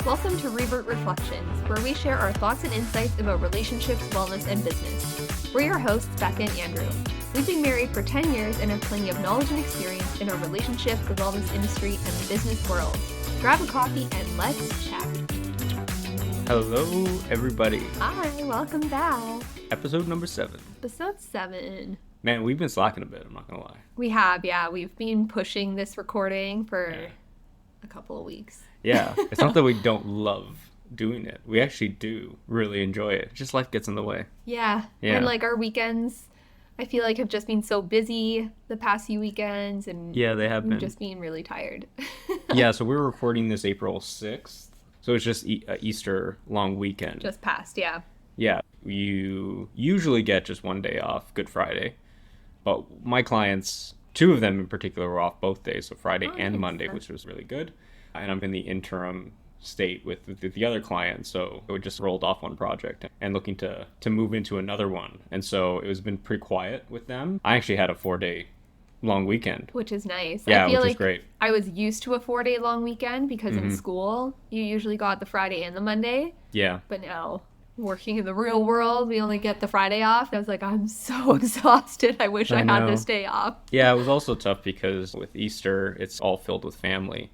Welcome to Reroute Reflections, where we share our thoughts and insights about relationships, wellness, and business. We're your hosts, Becca and Andrew. We've been married for 10 years and have plenty of knowledge and experience in our relationship, the wellness industry, and the business world. Grab a coffee and let's chat. Hello, everybody. Hi, welcome back. Episode number 7. Episode 7. Man, we've been slacking a bit, I'm not going to lie. We have, yeah. We've been pushing this recording for a couple of weeks. Yeah, it's not that we don't love doing it. We actually do really enjoy it. Just life gets in the way. Yeah. And like our weekends, I feel like have just been so busy the past few weekends. And yeah, they have been. Just being really tired. Yeah, so we're recording this April 6th. So it's just Easter long weekend. Just passed, yeah. Yeah, you usually get just one day off, Good Friday. But my clients, 2 of them in particular, were off both days, so Friday and Monday, which was really good. And I'm in the interim state with the other client, so we just rolled off one project and looking to move into another one. And so it was been pretty quiet with them. I actually had a 4-day long weekend. Which is nice. Yeah, I feel which like is great. I was used to a 4-day long weekend because in school, you usually got the Friday and the Monday. Yeah. But now, working in the real world, we only get the Friday off. I was like, I'm so exhausted. I wish I had this day off. Yeah, it was also tough because with Easter, it's all filled with family.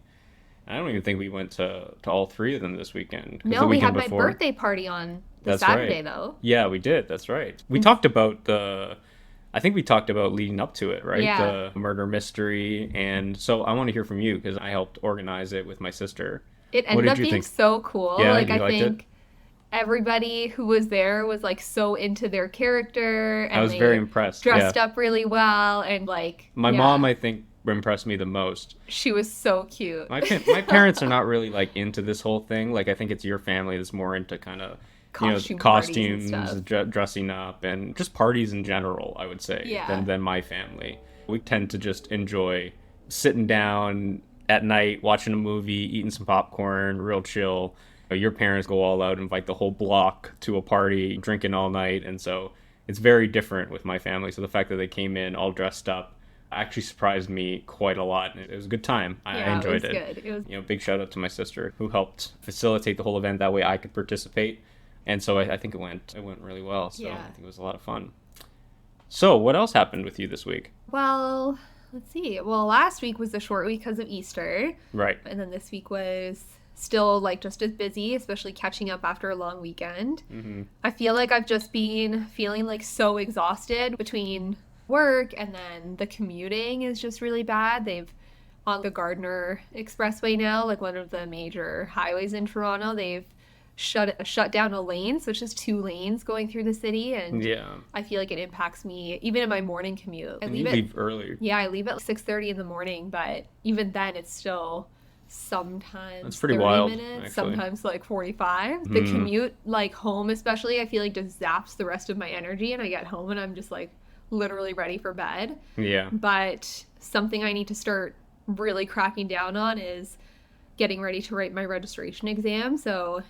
I don't even think we went to all 3 of them this weekend. No, we had my birthday party on Saturday, though. Yeah, we did. That's right. We talked about I think we talked about leading up to it, right? Yeah. The murder mystery. And so I want to hear from you because I helped organize it with my sister. It ended up being so cool. Yeah, like, I think everybody who was there was like so into their character. And I was very impressed. Dressed up really well. And like, my mom, I think, impressed me the most. She was so cute. My parents are not really like into this whole thing. Like, I think it's your family that's more into kind of costumes, dressing up, and just parties in general, I would say, than my family. We tend to just enjoy sitting down at night, watching a movie, eating some popcorn, real chill. Your parents go all out, invite the whole block to a party, drinking all night, and so it's very different with my family. So the fact that they came in all dressed up actually surprised me quite a lot. It was a good time. I enjoyed it. It was good. Big shout out to my sister who helped facilitate the whole event. That way I could participate. And so I think it went really well. So I think it was a lot of fun. So what else happened with you this week? Well, let's see. Well, last week was a short week because of Easter. Right. And then this week was still like just as busy, especially catching up after a long weekend. Mm-hmm. I feel like I've just been feeling like so exhausted between work and then the commuting is just really bad. They've on the Gardner Expressway now, like one of the major highways in Toronto, they've shut down a lane, so it's just 2 lanes going through the city, and I feel like it impacts me even in my morning commute. You leave early. Yeah, I leave at 6:30 in the morning, but even then it's still sometimes it's pretty 30 wild, minutes, actually. Sometimes like 45. The commute, like home especially, I feel like just zaps the rest of my energy, and I get home and I'm just like literally ready for bed. Yeah. But something I need to start really cracking down on is getting ready to write my registration exam. So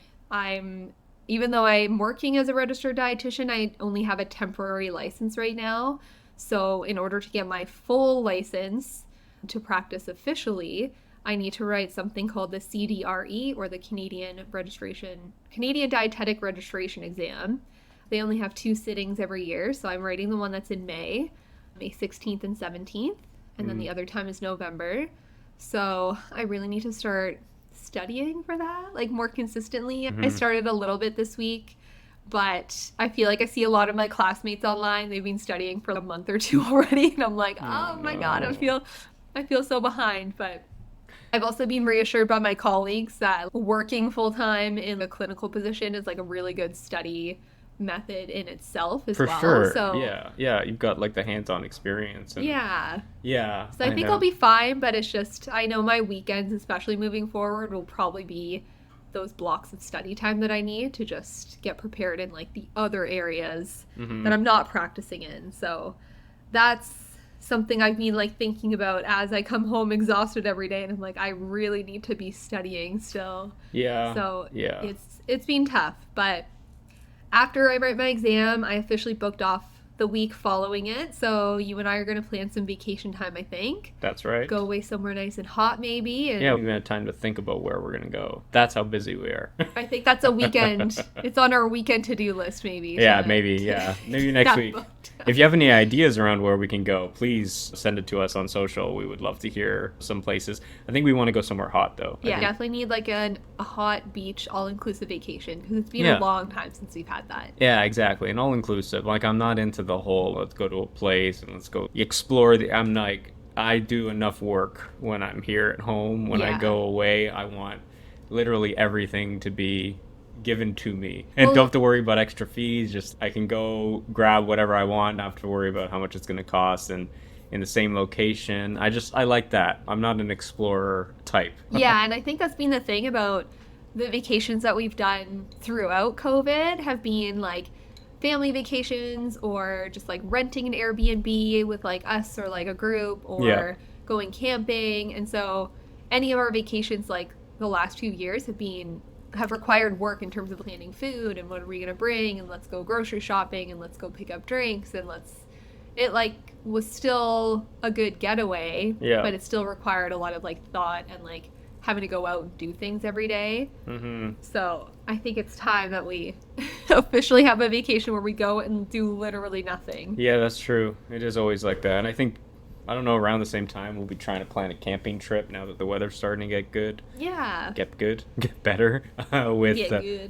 even though I'm working as a registered dietitian, I only have a temporary license right now. So in order to get my full license to practice officially, I need to write something called the CDRE, or the Canadian Dietetic Registration Exam. They only have 2 sittings every year, so I'm writing the one that's in May 16th and 17th, and then the other time is November. So I really need to start studying for that, like more consistently. I started a little bit this week, but I feel like I see a lot of my classmates online. They've been studying for a month or 2 already, and I'm like, my God, I feel so behind. But I've also been reassured by my colleagues that working full-time in a clinical position is like a really good study method in itself as well. For sure. So yeah, you've got like the hands-on experience. And, yeah. So I think I'll be fine, but it's just, I know my weekends, especially moving forward, will probably be those blocks of study time that I need to just get prepared in like the other areas that I'm not practicing in. So that's something I've been like thinking about as I come home exhausted every day, and I'm like, I really need to be studying still. So it's been tough, but after I write my exam, I officially booked off the week following it. So you and I are going to plan some vacation time, I think. That's right. Go away somewhere nice and hot, maybe. And yeah, we've had time to think about where we're going to go. That's how busy we are. I think that's a weekend. It's on our weekend to-do list, maybe. Yeah, maybe. Yeah, maybe next week. If you have any ideas around where we can go, please send it to us on social. We would love to hear some places. I think we want to go somewhere hot, though. Yeah, definitely need like a hot beach all-inclusive vacation, because it's been a long time since we've had that. Yeah, exactly. And all-inclusive. Like, I'm not into the whole let's go to a place and let's go explore. I'm like, I do enough work when I'm here at home. When I go away, I want literally everything to be given to me, and don't have to worry about extra fees. Just I can go grab whatever I want, not have to worry about how much it's going to cost, and in the same location. I like that. I'm not an explorer type. Yeah, and I think that's been the thing about the vacations that we've done throughout COVID have been like family vacations, or just like renting an Airbnb with like us or like a group, or going camping. And so any of our vacations like the last few years have required work in terms of planning food and what are we going to bring, and let's go grocery shopping, and let's go pick up drinks, and it like was still a good getaway, but it still required a lot of like thought and like having to go out and do things every day. So I think it's time that we officially have a vacation where we go and do literally nothing. Yeah, that's true. It is always like that. And I think, I don't know, around the same time, we'll be trying to plan a camping trip now that the weather's starting to get good. Yeah. Get better.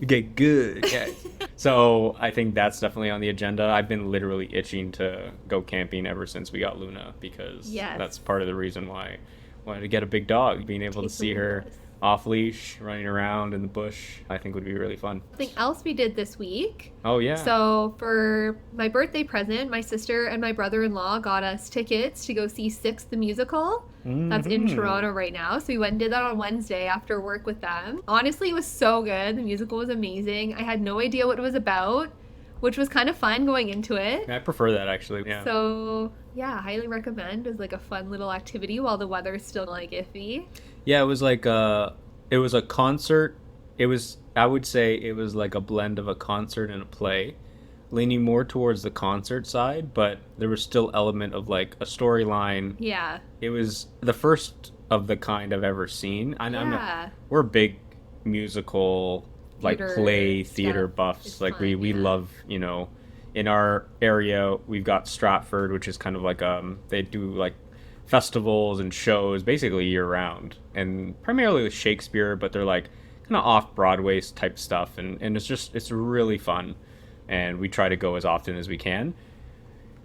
Get good. Yes. So I think that's definitely on the agenda. I've been literally itching to go camping ever since we got Luna, because that's part of the reason why I wanted to get a big dog. Being able to see her off leash, running around in the bush, I think would be really fun. Something else we did this week. Oh, yeah. So for my birthday present, my sister and my brother-in-law got us tickets to go see Six the Musical. That's in Toronto right now. So we went and did that on Wednesday after work with them. Honestly, it was so good. The musical was amazing. I had no idea what it was about, which was kind of fun going into it. I prefer that, actually. Yeah. So yeah, highly recommend. It was like a fun little activity while the weather's still like iffy. Yeah, it was like it was a concert. I would say it was like a blend of a concert and a play, leaning more towards the concert side, but there was still element of like a storyline. Yeah. It was the first of the kind I've ever seen. We're big musical, like theater buffs. It's like fun, we love, in our area we've got Stratford, which is kind of like they do like festivals and shows basically year round, and primarily with Shakespeare, but they're like kind of off Broadway type stuff, and it's really fun, and we try to go as often as we can.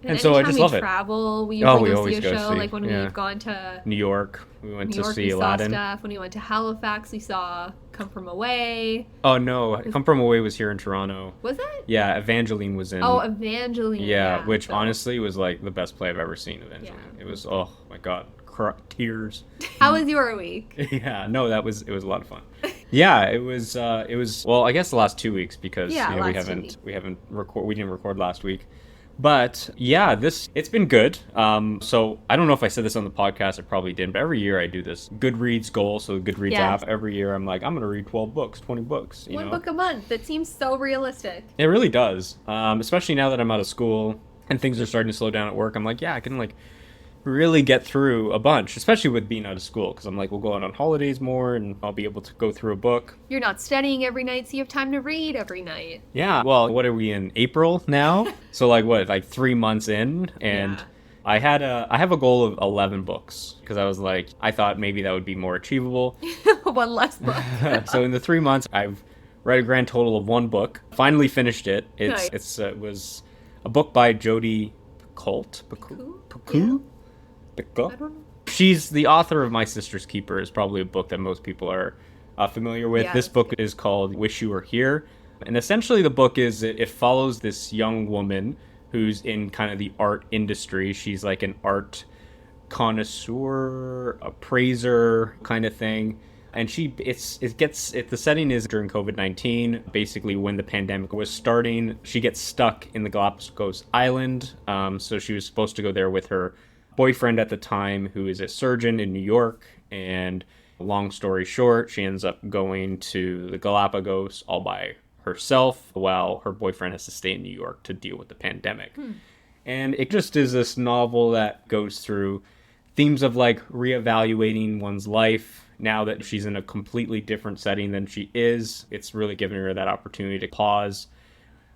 And so I just love it. Travel, we usually go see a show. Like when we've gone to New York, we went to see Aladdin. Stuff. When we went to Halifax, we saw Come From Away. Oh no, Come From Away was here in Toronto. Was it? Yeah, Evangeline was in. Oh, Evangeline. Yeah, which honestly was like the best play I've ever seen. Evangeline. Yeah. It was, oh my god, tears. How was your week? Yeah, no, it was a lot of fun. Yeah, it was. Well, I guess the last 2 weeks, because we didn't record last week. But yeah, it's been good. So I don't know if I said this on the podcast, I probably didn't, but every year I do this Goodreads goal. So the Goodreads app, every year I'm like, I'm going to read 12 books, 20 books. One book a month. That seems so realistic. It really does. Especially now that I'm out of school and things are starting to slow down at work. I'm like, yeah, I can like really get through a bunch, especially with being out of school, because I'm like, we'll go out on holidays more and I'll be able to go through a book. You're not studying every night, so you have time to read every night. Yeah, well, what are we in, April now? So like 3 months in, and I have a goal of 11 books, because I thought maybe that would be more achievable. One less book. So in the 3 months, I've read a grand total of 1 book. Finally finished it. It was a book by Jodi Picoult. She's the author of My Sister's Keeper, is probably a book that most people are familiar with. This book is called Wish You Were Here. And essentially the book it follows this young woman who's in kind of the art industry. She's like an art connoisseur, appraiser kind of thing. And the setting is during COVID-19, basically when the pandemic was starting. She gets stuck in the Galapagos Island. So she was supposed to go there with her boyfriend at the time, who is a surgeon in New York, and long story short, she ends up going to the Galapagos all by herself, while her boyfriend has to stay in New York to deal with the pandemic. And it just is this novel that goes through themes of like reevaluating one's life now that she's in a completely different setting than she is. It's really giving her that opportunity to pause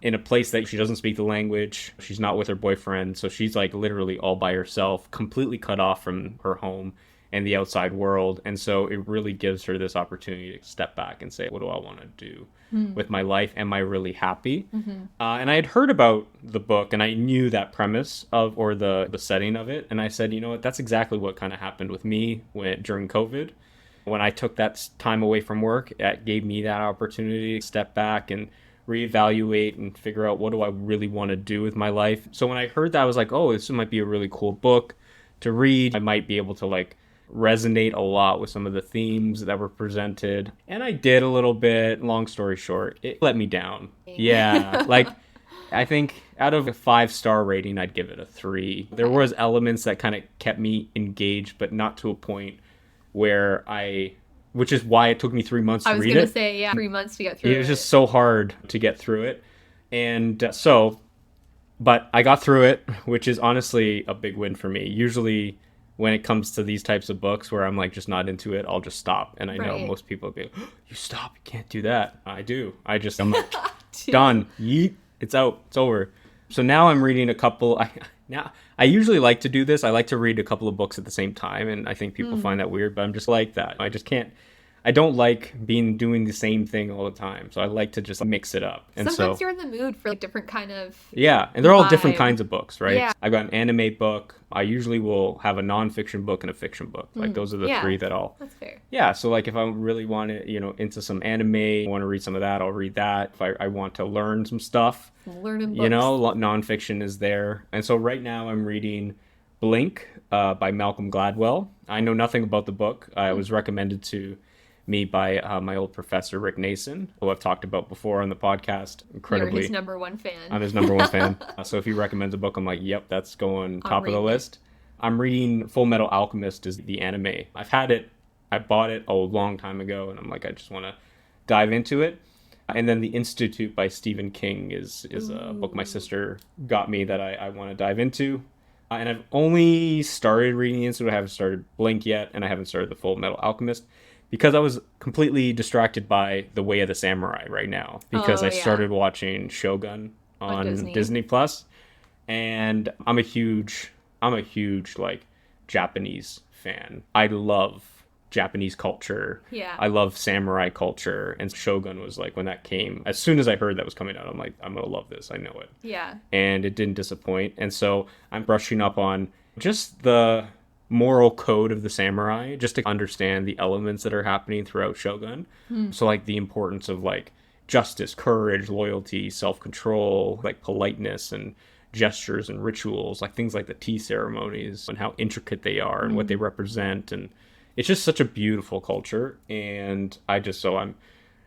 in a place that she doesn't speak the language. She's not with her boyfriend. So she's like literally all by herself, completely cut off from her home and the outside world. And so it really gives her this opportunity to step back and say, what do I want to do with my life? Am I really happy? And I had heard about the book and I knew that premise of, or the setting of it. And I said, you know what, that's exactly what kind of happened with me during COVID. When I took that time away from work, it gave me that opportunity to step back and reevaluate and figure out what do I really want to do with my life. So when I heard that, I was like, oh, this might be a really cool book to read. I might be able to like resonate a lot with some of the themes that were presented. And I did a little bit. Long story short, it let me down. Yeah. Like, I think out of a 5-star rating, I'd give it a 3. There was elements that kind of kept me engaged, but not to a point where which is why it took me 3 months to read it. I was going to say, yeah, 3 months to get through it. It was just so hard to get through it. And but I got through it, which is honestly a big win for me. Usually when it comes to these types of books where I'm like just not into it, I'll just stop. And I know most people will be like, oh, you stop, you can't do that. I do. I'm like, done. Yeet. It's out. It's over. So now I'm reading a couple. I usually like to do this. I like to read a couple of books at the same time, and I think people find that weird, but I'm just like that. I just can't. I don't like doing the same thing all the time. So I like to just mix it up. And sometimes you're in the mood for like different kind of and they're all different kinds of books, right? Yeah. I've got an anime book. I usually will have a nonfiction book and a fiction book. Like those are the 3 that That's fair. Yeah, so like if I really want to, into some anime, want to read some of that, I'll read that. If I want to learn some stuff, learning books. Nonfiction is there. And so right now I'm reading Blink by Malcolm Gladwell. I know nothing about the book. It was recommended to me by my old professor, Rick Nason, who I've talked about before on the podcast. Incredibly. You're his number one fan. I'm his number one fan. So if he recommends a book, I'm like, yep, that's going top of the list. I'm reading Full Metal Alchemist is the anime. I've had it. I bought it a long time ago, and I'm like, I just want to dive into it. And then The Institute by Stephen King is a book my sister got me that I want to dive into. And I've only started reading The Institute. I haven't started Blink yet, and I haven't started The Full Metal Alchemist, because I was completely distracted by The Way of the Samurai right now, because I started watching Shogun on Disney Plus, and I'm a huge like Japanese fan. I love Japanese culture. Yeah. I love samurai culture, and Shogun was like, when that came, as soon as I heard that was coming out, I'm like, I'm gonna love this. I know it. Yeah. And it didn't disappoint, and so I'm brushing up on just the moral code of the samurai, just to understand the elements that are happening throughout Shogun. So like the importance of like justice, courage, loyalty, self-control, like politeness and gestures and rituals, like things like the tea ceremonies and how intricate they are and what they represent. And it's just such a beautiful culture. And I'm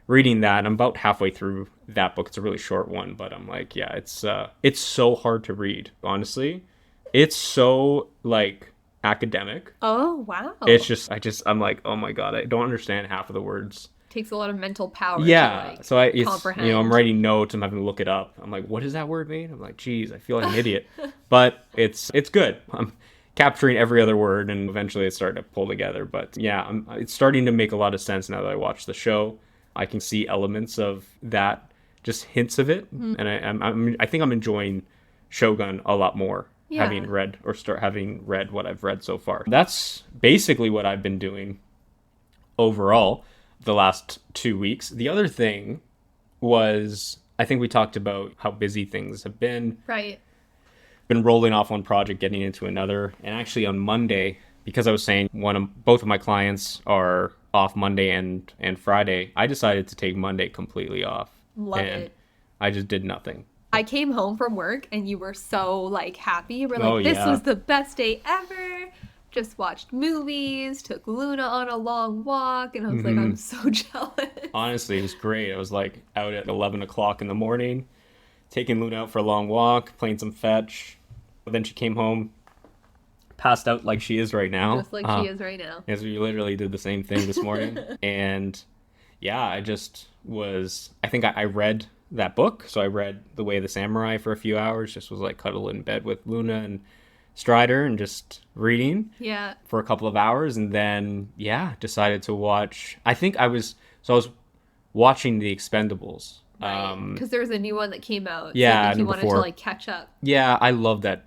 reading that, and I'm about halfway through that book. It's a really short one, but I'm like, yeah, it's so hard to read, honestly. It's so like academic. Oh, wow. It's just, I'm like, oh my God, I don't understand half of the words. Takes a lot of mental power to like, so comprehend. I'm writing notes, I'm having to look it up. I'm like, what does that word mean? I'm like, geez, I feel like an idiot. But it's good. I'm capturing every other word, and eventually it's starting to pull together. But yeah, it's starting to make a lot of sense now that I watch the show. I can see elements of that, just hints of it. And I think I'm enjoying Shogun a lot more. Yeah. Having read what I've read so far. That's basically what I've been doing overall the last 2 weeks. The other thing was, I think we talked about how busy things have been. Right. Been rolling off one project, getting into another. And actually on Monday, because I was saying both of my clients are off Monday and Friday, I decided to take Monday completely off. Love it. I just did nothing. I came home from work and you were so like happy. You were like, this was the best day ever. Just watched movies, took Luna on a long walk, and I was like, I'm so jealous. Honestly, it was great. I was like out at 11 o'clock in the morning, taking Luna out for a long walk, playing some fetch. But then she came home, passed out like she is right now. Just like she is right now. Yes, we literally did the same thing this morning. And yeah, I think I read that book. So I read The Way of the Samurai for a few hours, just was like cuddle in bed with Luna and Strider and just reading for a couple of hours. And then, decided to watch, I was watching The Expendables. Right, because there's a new one that came out. Yeah, so I think you wanted to like catch up. Yeah, I love that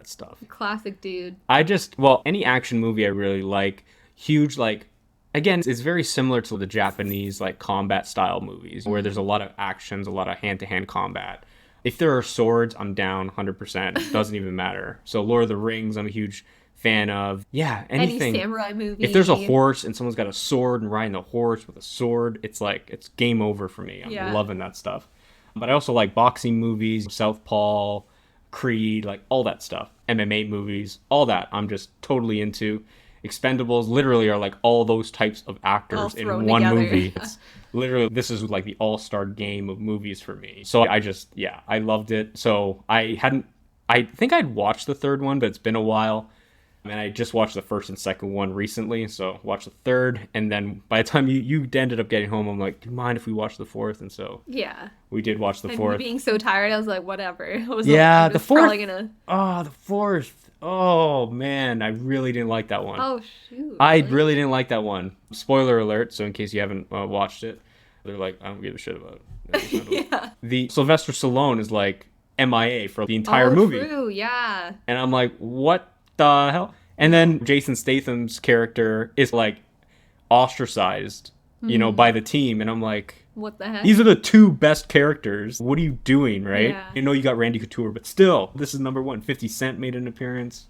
stuff. Classic, dude. Any action movie I really like, huge, like, again, it's very similar to the Japanese like combat style movies where there's a lot of actions, a lot of hand-to-hand combat. If there are swords, I'm down 100%. It doesn't even matter. So Lord of the Rings, I'm a huge fan of. Yeah, anything. Any samurai movie. If there's a horse and someone's got a sword and riding the horse with a sword, it's game over for me. I'm loving that stuff. But I also like boxing movies, Southpaw, Creed, like all that stuff. MMA movies, all that. I'm just totally into. Expendables literally are like all those types of actors in one movie. It's literally, this is like the all-star game of movies for me. So I loved it. So I think I'd watched the third one, but it's been a while. And I just watched the first and second one recently, so watched the third, and then by the time you ended up getting home, I'm like, do you mind if we watch the fourth? And so we did watch the fourth. Being so tired, I was like, whatever. The fourth. The fourth. Oh man, I really didn't like that one. Oh shoot. I really didn't like that one. Spoiler alert, so in case you haven't watched it, they're like, I don't give a shit about it. The Sylvester Stallone is like MIA for the entire movie. True, yeah. And I'm like, what the hell? And then Jason Statham's character is like ostracized, by the team, and I'm like, what the heck? These are the two best characters. What are you doing, right? Yeah. You know you got Randy Couture, but still, this is number one. 50 Cent made an appearance.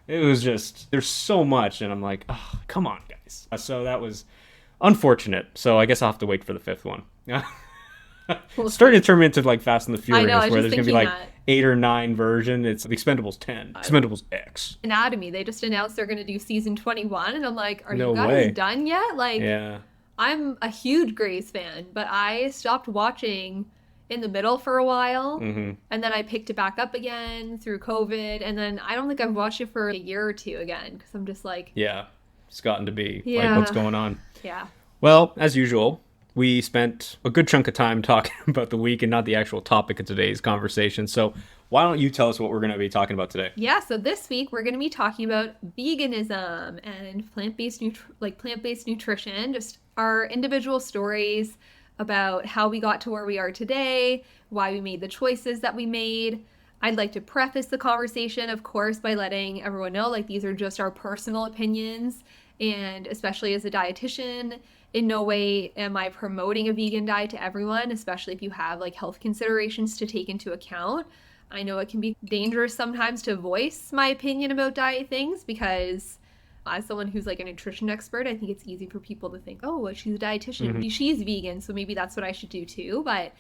It was just, there's so much, and I'm like, oh, come on, guys. So that was unfortunate. So I guess I'll have to wait for the fifth one. Starting to turn into like Fast and the Furious, where there's gonna be like 8 or 9 version. It's the Expendables 10, Expendables X. Anatomy. They just announced they're gonna do season 21, and I'm like, are no you guys way. done yet? Like, yeah. I'm a huge Grey's fan, but I stopped watching in the middle for a while, and then I picked it back up again through COVID, and then I don't think I've watched it for a year or two again because I'm just like, it's gotten to be like, what's going on? Yeah. Well, as usual, we spent a good chunk of time talking about the week and not the actual topic of today's conversation. So why don't you tell us what we're going to be talking about today? Yeah, so this week we're going to be talking about veganism and plant-based nutrition, just our individual stories about how we got to where we are today, why we made the choices that we made. I'd like to preface the conversation, of course, by letting everyone know, like, these are just our personal opinions, and especially as a dietitian, in no way am I promoting a vegan diet to everyone, especially if you have like health considerations to take into account. I know it can be dangerous sometimes to voice my opinion about diet things because as someone who's like a nutrition expert, I think it's easy for people to think, oh, well, she's a dietitian, she's vegan, so maybe that's what I should do too. But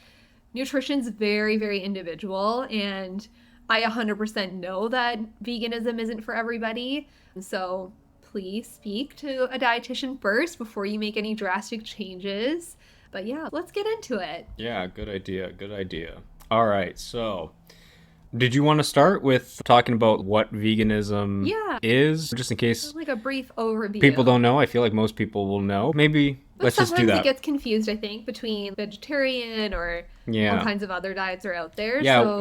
nutrition's very, very individual, and I 100% know that veganism isn't for everybody. So please speak to a dietitian first before you make any drastic changes. But yeah, let's get into it. Yeah, good idea. Good idea. All right, so did you want to start with talking about what veganism is, just in case like a brief overview? People don't know. I feel like most people will know. Maybe let's just do that. Sometimes it gets confused, I think, between vegetarian or all kinds of other diets are out there. Yeah, so...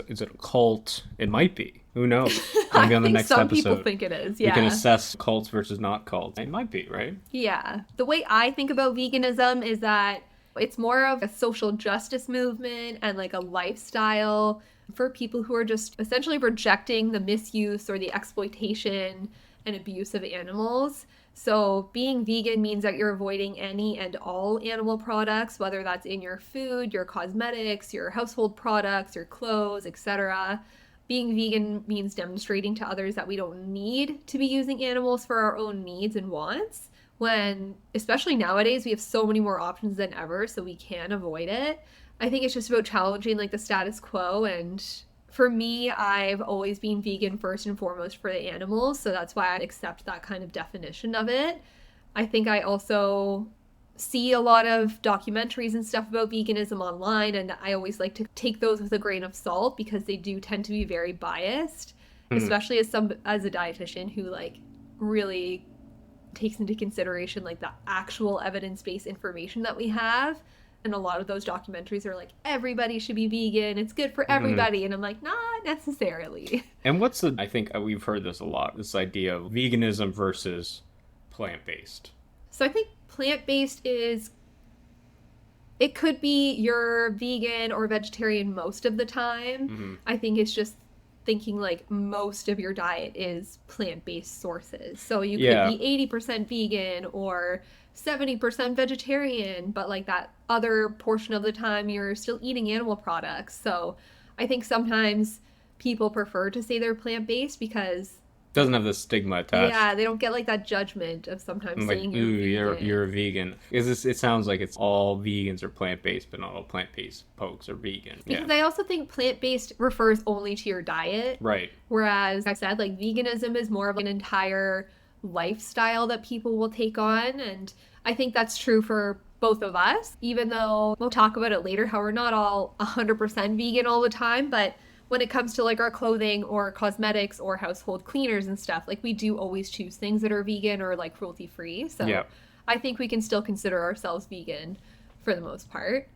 is it a cult? It might be. Who knows? Maybe on the next some episode. People think it is. Yeah. We can assess cults versus not cults. It might be, right? Yeah. The way I think about veganism is that it's more of a social justice movement and like a lifestyle for people who are just essentially rejecting the misuse or the exploitation and abuse of animals. So being vegan means that you're avoiding any and all animal products, whether that's in your food, your cosmetics, your household products, your clothes, etc. Being vegan means demonstrating to others that we don't need to be using animals for our own needs and wants, when, especially nowadays, we have so many more options than ever, so we can avoid it. I think it's just about challenging like the status quo, and for me, I've always been vegan first and foremost for the animals, so that's why I accept that kind of definition of it. I think I also see a lot of documentaries and stuff about veganism online, and I always like to take those with a grain of salt because they do tend to be very biased, especially as a dietitian who like really takes into consideration like the actual evidence-based information that we have. And a lot of those documentaries are like, everybody should be vegan. It's good for everybody. And I'm like, not necessarily. And I think we've heard this a lot, this idea of veganism versus plant-based. So I think plant-based it could be you're vegan or vegetarian most of the time. I think it's just thinking like most of your diet is plant-based sources. So you could be 80% vegan or 70% vegetarian, but like that other portion of the time you're still eating animal products. So I think sometimes people prefer to say they're plant-based because doesn't have the stigma attached. Yeah, they don't get like that judgment of sometimes saying you're a vegan. It sounds like it's all vegans are plant-based, but not all plant-based folks are vegan. Because I also think plant-based refers only to your diet. Right. Whereas I said, like, veganism is more of an entire lifestyle that people will take on. And I think that's true for both of us, even though we'll talk about it later, how we're not all 100% vegan all the time, but when it comes to like our clothing or cosmetics or household cleaners and stuff, like we do always choose things that are vegan or like cruelty free. So I think we can still consider ourselves vegan for the most part.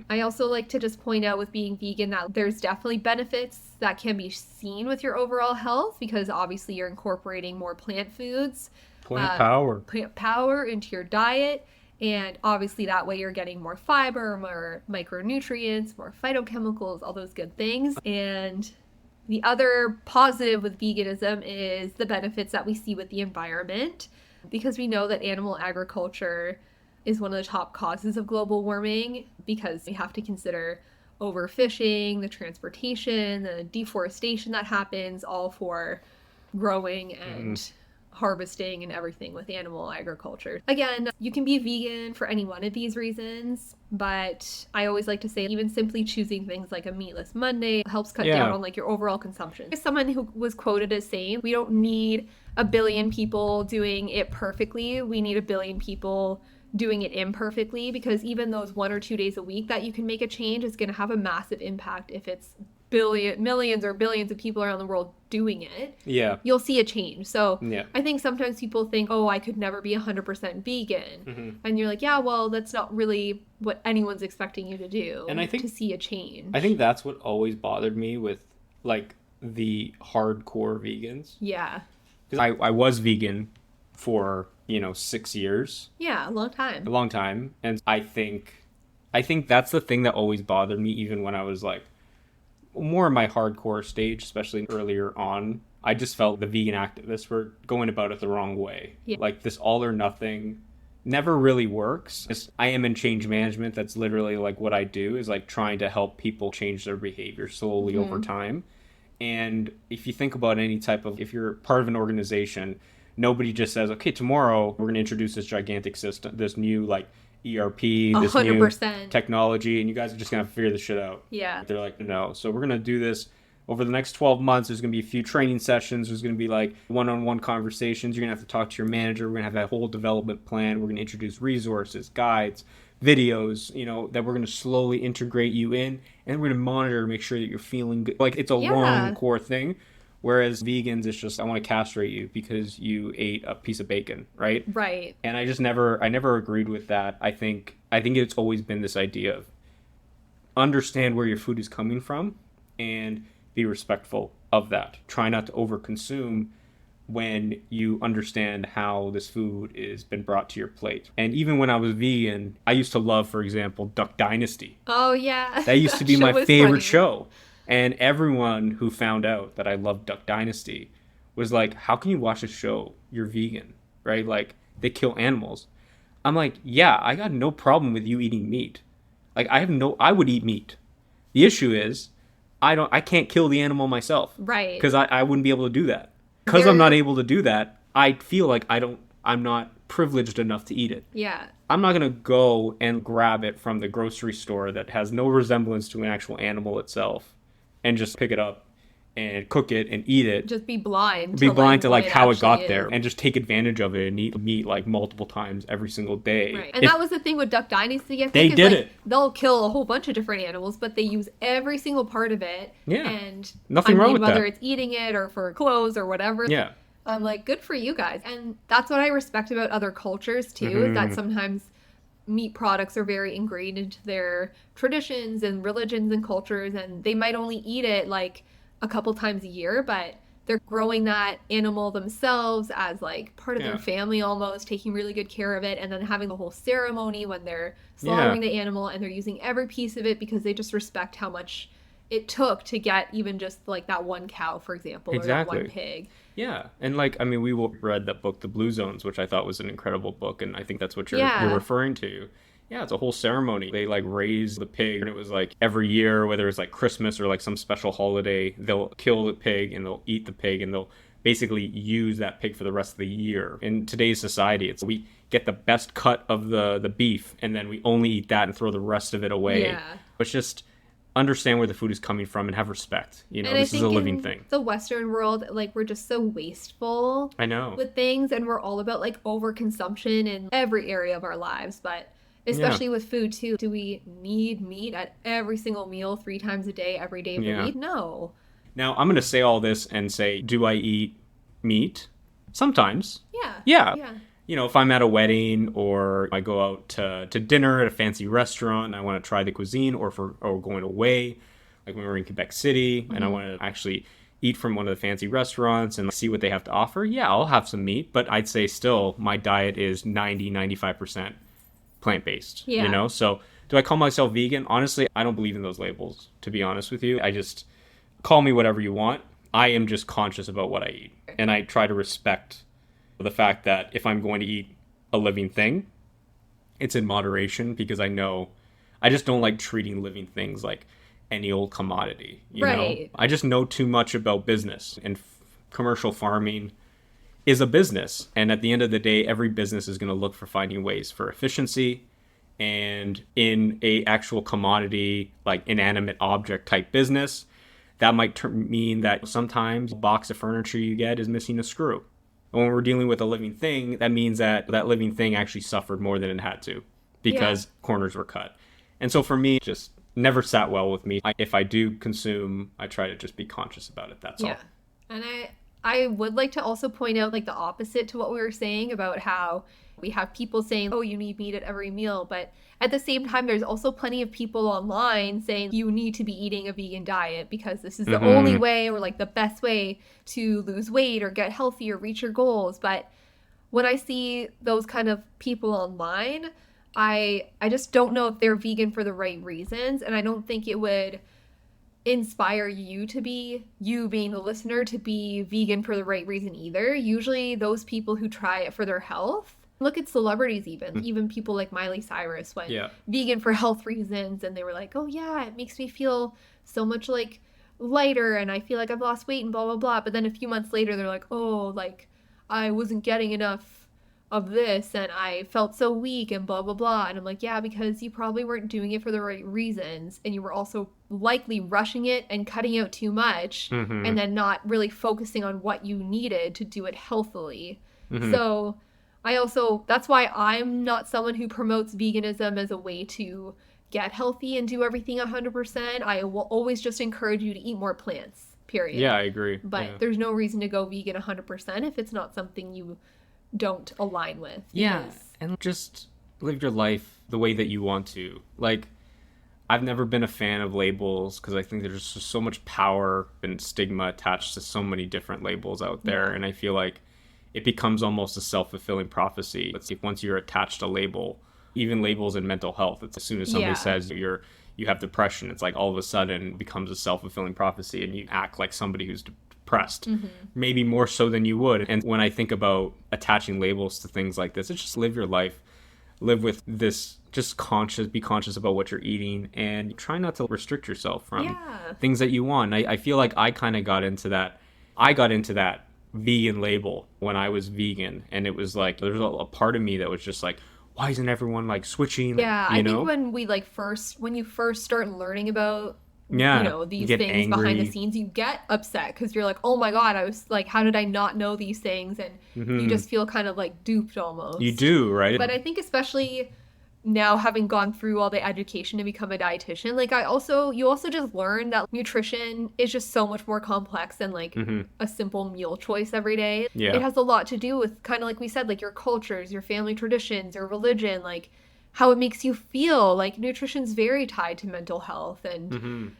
I also like to just point out with being vegan that there's definitely benefits that can be seen with your overall health, because obviously you're incorporating more plant foods, plant power into your diet. And obviously that way you're getting more fiber, more micronutrients, more phytochemicals, all those good things. And the other positive with veganism is the benefits that we see with the environment, because we know that animal agriculture is one of the top causes of global warming, because we have to consider overfishing, the transportation, the deforestation that happens, all for growing and harvesting and everything with animal agriculture. Again, you can be vegan for any one of these reasons, but I always like to say even simply choosing things like a meatless Monday helps cut down on like your overall consumption. As someone who was quoted as saying, we don't need 1 billion people doing it perfectly, we need 1 billion people doing it imperfectly, because even those 1 or 2 days a week that you can make a change is going to have a massive impact. If it's millions or billions of people around the world doing it, you'll see a change. So I think sometimes people think, oh, I could never be 100% vegan. And you're like, yeah, well, that's not really what anyone's expecting you to do, and I think to see a change. I think that's what always bothered me with like the hardcore vegans. Yeah. Because I was vegan for 6 years. Yeah, a long time. And I think that's the thing that always bothered me, even when I was like more in my hardcore stage, especially earlier on. I just felt the vegan activists were going about it the wrong way. Like this all or nothing never really works. I am in change management. That's literally like what I do, is like trying to help people change their behavior slowly over time. And if you think about if you're part of an organization, nobody just says, okay, tomorrow we're going to introduce this gigantic system, this new like ERP, this 100%. New technology, and you guys are just going to figure this shit out. Yeah. They're like, no. So we're going to do this over the next 12 months. There's going to be a few training sessions. There's going to be like one-on-one conversations. You're going to have to talk to your manager. We're going to have that whole development plan. We're going to introduce resources, guides, videos, that we're going to slowly integrate you in, and we're going to monitor to make sure that you're feeling good. Like it's a long core thing. Whereas vegans, it's just, I want to castrate you because you ate a piece of bacon, right? Right. And I never agreed with that. I think it's always been this idea of understand where your food is coming from and be respectful of that. Try not to overconsume when you understand how this food is been brought to your plate. And even when I was vegan, I used to love, for example, Duck Dynasty. Oh, yeah. That used to be my favorite show. And everyone who found out that I loved Duck Dynasty was like, how can you watch a show? You're vegan, right? Like, they kill animals. I'm like, yeah, I got no problem with you eating meat. Like, I would eat meat. The issue is, I can't kill the animal myself. Right. Because I wouldn't be able to do that. Because I'm not able to do that, I feel like I'm not privileged enough to eat it. Yeah. I'm not going to go and grab it from the grocery store that has no resemblance to an actual animal itself and just pick it up and cook it and eat it. Just be blind to like how it got there, and just take advantage of it and eat meat like multiple times every single day. Right. And that was the thing with Duck Dynasty. I think they did it. They'll kill a whole bunch of different animals, but they use every single part of it. Yeah. And nothing wrong with whether that. it's eating it or for clothes or whatever. Yeah. I'm like, good for you guys. And that's what I respect about other cultures too, is that sometimes meat products are very ingrained into their traditions and religions and cultures, and they might only eat it like a couple times a year, but they're growing that animal themselves as like part of their family almost, taking really good care of it, and then having the whole ceremony when they're slaughtering the animal, and they're using every piece of it because they just respect how much it took to get even just like that one cow, for example, or that one pig. Yeah. And like, I mean, we read that book, The Blue Zones, which I thought was an incredible book. And I think that's what you're referring to. Yeah, it's a whole ceremony. They like raise the pig, and it was like every year, whether it's like Christmas or like some special holiday, they'll kill the pig and they'll eat the pig, and they'll basically use that pig for the rest of the year. In today's society, it's we get the best cut of the beef, and then we only eat that and throw the rest of it away. Yeah. It's just understand where the food is coming from and have respect. You know, this is a living thing. The Western world, like, we're just so wasteful. I know. With things, and we're all about like overconsumption in every area of our lives, but especially with food too. Do we need meat at every single meal 3 times a day, every day of the week? No. Now, I'm going to say all this and say, do I eat meat? Sometimes. Yeah. You know, if I'm at a wedding or I go out to dinner at a fancy restaurant and I want to try the cuisine, or going away, like when we were in Quebec City and I want to actually eat from one of the fancy restaurants and see what they have to offer, I'll have some meat. But I'd say still my diet is 95% plant-based, you know? So do I call myself vegan? Honestly, I don't believe in those labels, to be honest with you. I just call me whatever you want. I am just conscious about what I eat. And I try to respect the fact that if I'm going to eat a living thing, it's in moderation, because I know I just don't like treating living things like any old commodity, you know? I just know too much about business, and commercial farming is a business. And at the end of the day, every business is going to look for finding ways for efficiency. And in a actual commodity, like inanimate object type business, that might mean that sometimes a box of furniture you get is missing a screw. And when we're dealing with a living thing, that means that living thing actually suffered more than it had to, because corners were cut. And so for me, just never sat well with me. If I do consume, I try to just be conscious about it. That's all. And I would like to also point out like the opposite to what we were saying about how we have people saying, oh, you need meat at every meal. But at the same time, there's also plenty of people online saying you need to be eating a vegan diet because this is the only way, or like the best way to lose weight or get healthy or reach your goals. But when I see those kind of people online, I just don't know if they're vegan for the right reasons. And I don't think it would inspire you to be, you being the listener, to be vegan for the right reason either. Usually those people who try it for their health, look at celebrities, even people like Miley Cyrus went vegan for health reasons, and they were like, oh yeah, it makes me feel so much like lighter and I feel like I've lost weight and blah blah blah. But then a few months later they're like, oh, like I wasn't getting enough of this and I felt so weak and blah blah blah. And I'm like, yeah, because you probably weren't doing it for the right reasons, and you were also likely rushing it and cutting out too much, and then not really focusing on what you needed to do it healthily. So that's why I'm not someone who promotes veganism as a way to get healthy and do everything 100%. I will always just encourage you to eat more plants, period. Yeah, I agree. But there's no reason to go vegan 100% if it's not something you don't align with. And just live your life the way that you want to. Like, I've never been a fan of labels because I think there's just so much power and stigma attached to so many different labels out there. And I feel like it becomes almost a self-fulfilling prophecy. It's like once you're attached a label, even labels in mental health, it's as soon as somebody says you have depression, it's like all of a sudden it becomes a self-fulfilling prophecy and you act like somebody who's depressed, maybe more so than you would. And when I think about attaching labels to things like this, it's just live your life, live with this, just be conscious about what you're eating, and try not to restrict yourself from things that you want. I feel like I kind of got into that. I got into that vegan label when I was vegan, and it was like there's a part of me that was just like, why isn't everyone like switching? I think when you first start learning about these things angry behind the scenes, you get upset because you're like, oh my god, I was like, how did I not know these things? And you just feel kind of like duped almost. You do, right? But I think especially now, having gone through all the education to become a dietitian, like you also just learn that nutrition is just so much more complex than like a simple meal choice every day. It has a lot to do with, kind of like we said, like your cultures, your family traditions, your religion, like how it makes you feel. Like nutrition's very tied to mental health and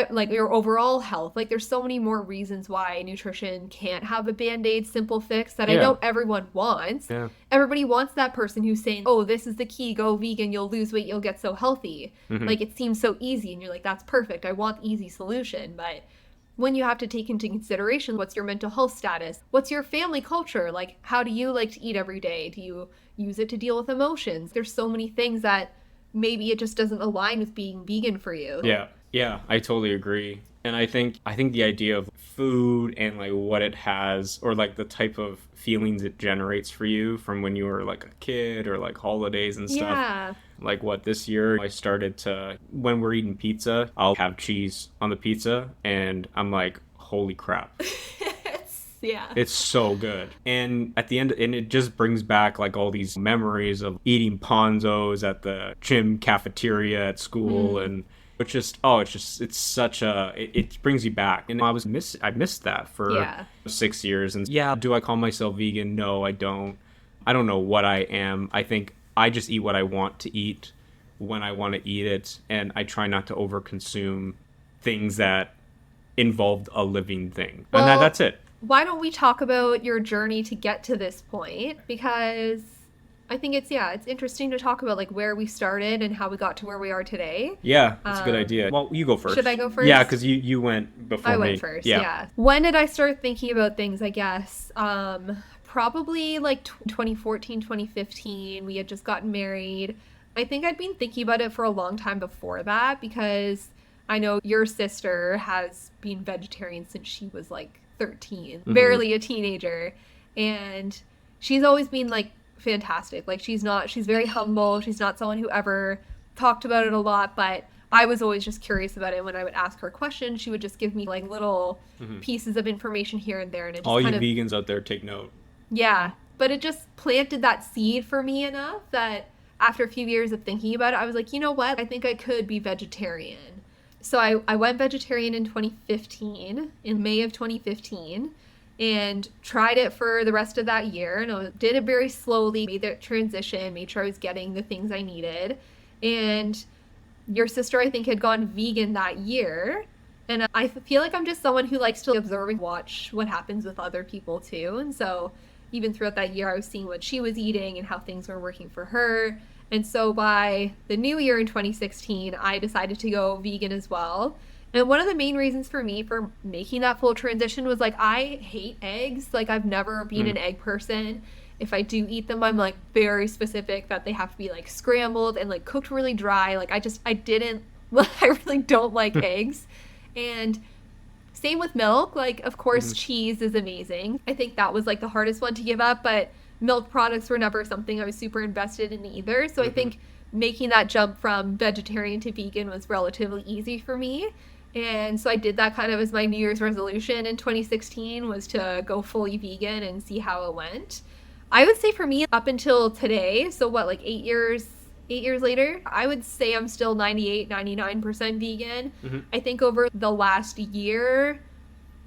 like your overall health. Like there's so many more reasons why nutrition can't have a band-aid simple fix that I know everyone wants. Everybody wants that person who's saying, oh, this is the key, go vegan, you'll lose weight, you'll get so healthy. Like it seems so easy and you're like, that's perfect, I want the easy solution. But when you have to take into consideration what's your mental health status, what's your family culture, like how do you like to eat every day, do you use it to deal with emotions, there's so many things that maybe it just doesn't align with being vegan for you. Yeah, I totally agree. And I think the idea of food and like what it has, or like the type of feelings it generates for you from when you were like a kid, or like holidays and stuff. Like what, this year I started to, when we're eating pizza, I'll have cheese on the pizza and I'm like, holy crap. It's so good. And at the end, and it just brings back like all these memories of eating ponzos at the gym cafeteria at school and it's such a, it brings you back. And I missed that for 6 years. And do I call myself vegan? No, I don't. I don't know what I am. I think I just eat what I want to eat when I want to eat it. And I try not to overconsume things that involved a living thing. Well, and that's it. Why don't we talk about your journey to get to this point? Because I think it's interesting to talk about like where we started and how we got to where we are today. Yeah, that's a good idea. Well, you go first. Should I go first? Yeah, because you went before me. I went first, yeah. When did I start thinking about things, I guess? Probably like 2014, 2015. We had just gotten married. I think I'd been thinking about it for a long time before that because I know your sister has been vegetarian since she was like 13, barely a teenager. And she's always been like fantastic. Like she's very humble. She's not someone who ever talked about it a lot, but I was always just curious about it. When I would ask her questions, she would just give me like little pieces of information here and there. And it just all you vegans out there, take note. Yeah, but it just planted that seed for me enough that after a few years of thinking about it, I was like, you know what? I think I could be vegetarian. So I went vegetarian in 2015, in May of 2015. And tried it for the rest of that year. And I did it very slowly, made that transition, made sure I was getting the things I needed. And your sister, I think, had gone vegan that year. And I feel like I'm just someone who likes to observe and watch what happens with other people too. And so even throughout that year, I was seeing what she was eating and how things were working for her. And so by the new year in 2016, I decided to go vegan as well. And one of the main reasons for me for making that full transition was like, I hate eggs. Like I've never been an egg person. If I do eat them, I'm like very specific that they have to be like scrambled and like cooked really dry. Like I really don't like eggs. And same with milk. Like, of course, cheese is amazing. I think that was like the hardest one to give up, but milk products were never something I was super invested in either. So I think making that jump from vegetarian to vegan was relatively easy for me. And so I did that kind of as my New Year's resolution in 2016 was to go fully vegan and see how it went. I would say for me up until today, so what, like 8 years later, I would say I'm still 99% vegan. I think over the last year,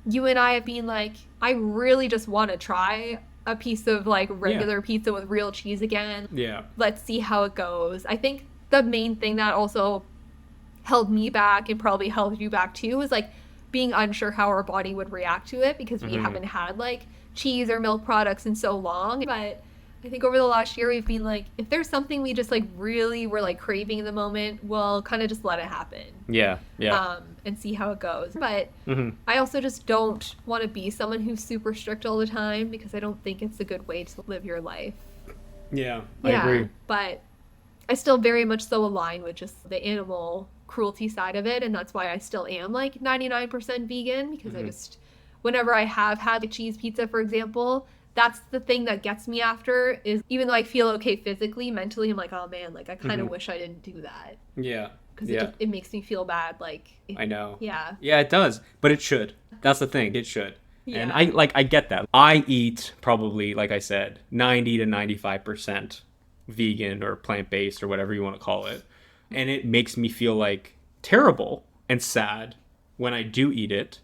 you and I have been like, I really just want to try a piece of like regular pizza with real cheese again. Yeah. Let's see how it goes. I think the main thing that also held me back and probably held you back too was like being unsure how our body would react to it because we haven't had like cheese or milk products in so long. But I think over the last year we've been like, if there's something we just like really were like craving in the moment, we'll kind of just let it happen. Yeah. And see how it goes. But I also just don't want to be someone who's super strict all the time because I don't think it's a good way to live your life. Yeah, I agree. But I still very much so align with just the animal cruelty side of it, and that's why I still am like 99% vegan because I just, whenever I have had a cheese pizza, for example, that's the thing that gets me after is even though I feel okay physically, mentally I'm like, oh man, like I kind of wish I didn't do that. Yeah. Because it makes me feel bad. Like I know. Yeah. Yeah, it does. But it should. That's the thing. It should. Yeah. And I get that. I eat probably, like I said, 90 to 95% vegan or plant-based or whatever you want to call it. And it makes me feel like terrible and sad when I do eat it.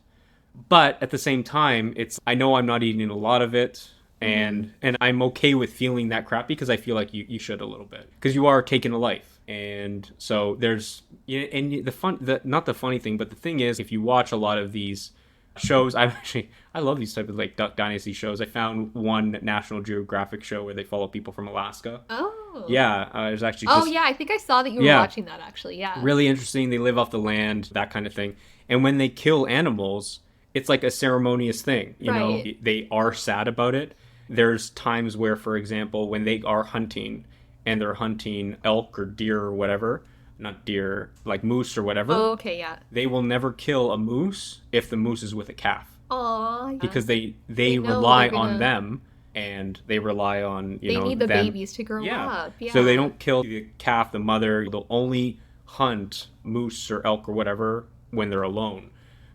But at the same time, I know I'm not eating a lot of it. And I'm okay with feeling that crappy because I feel like you should a little bit, because you are taking a life. And so there's, and not the funny thing, but the thing is, if you watch a lot of these shows, I love these type of like Duck Dynasty shows. I found one National Geographic show where they follow people from Alaska. Oh. Yeah, there's actually yeah, I think I saw that you were watching that, actually. Yeah. Really interesting. They live off the land, that kind of thing. And when they kill animals, it's like a ceremonious thing. You know, they are sad about it. There's times where, for example, when they are hunting and they're hunting elk or deer or whatever, not deer, like moose or whatever. Oh, okay, yeah. They will never kill a moose if the moose is with a calf. Aww. Yeah. Because they rely on them, and they rely on, they need the babies to grow up. Yeah. So they don't kill the calf, the mother. They'll only hunt moose or elk or whatever when they're alone.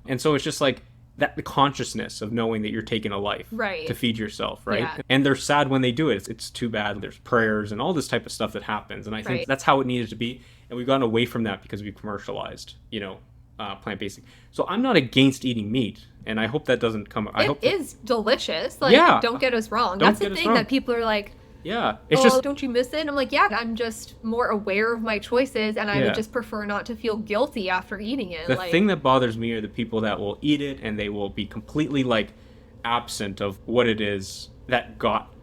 And so it's just like, that the consciousness of knowing that you're taking a life to feed yourself, right? Yeah. And they're sad when they do it. It's too bad. There's prayers and all this type of stuff that happens. And I think that's how it needed to be. And we've gotten away from that because we've commercialized, plant-based. So I'm not against eating meat. And I hope that doesn't come. It is delicious. Like, don't get us wrong. That's the thing that people are like, yeah, it's just, don't you miss it? And I'm like, yeah, I'm just more aware of my choices, and I would just prefer not to feel guilty after eating it. The thing that bothers me are the people that will eat it and they will be completely like absent of what it is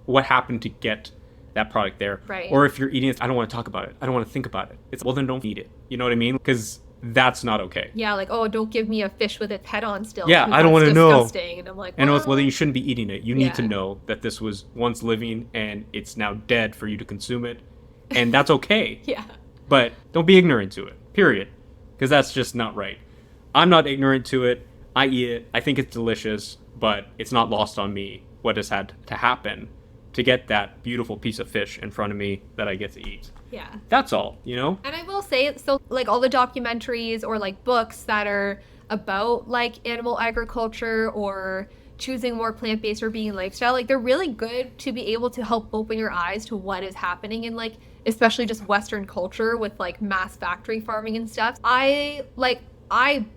what happened to get that product there. Right. Or if you're eating it, I don't want to talk about it. I don't want to think about it. Well, then don't eat it. You know what I mean? Because that's not okay. Yeah, like, don't give me a fish with its head on still. Yeah, I don't want to know. And I'm like, well, then you shouldn't be eating it. You need to know that this was once living and it's now dead for you to consume it. And that's okay. Yeah. But don't be ignorant to it, period. Because that's just not right. I'm not ignorant to it. I eat it. I think it's delicious, but it's not lost on me what has had to happen to get that beautiful piece of fish in front of me that I get to eat. Yeah. That's all, you know? And I will say, so like all the documentaries or like books that are about like animal agriculture or choosing more plant-based or vegan lifestyle, like they're really good to be able to help open your eyes to what is happening in like, especially just Western culture with like mass factory farming and stuff. I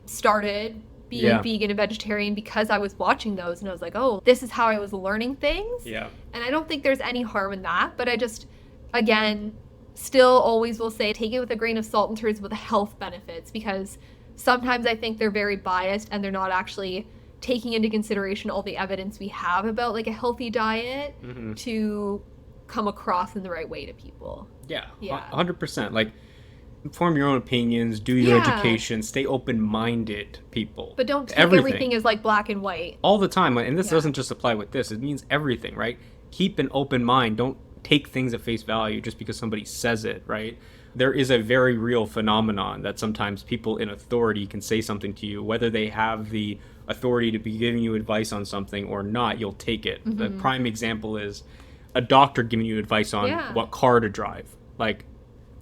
started being vegan and vegetarian because I was watching those and I was like, oh, this is how I was learning things. Yeah. And I don't think there's any harm in that, but I just, again, still always will say take it with a grain of salt in terms of the health benefits, because sometimes I think they're very biased and they're not actually taking into consideration all the evidence we have about like a healthy diet to come across in the right way to people. Yeah. 100%. Like, form your own opinions, do your education, stay open-minded, people. But don't take everything as like black and white. All the time. And this doesn't just apply with this. It means everything, right? Keep an open mind. Don't take things at face value just because somebody says it, right? There is a very real phenomenon that sometimes people in authority can say something to you, whether they have the authority to be giving you advice on something or not, you'll take it. The prime example is a doctor giving you advice on what car to drive. Like,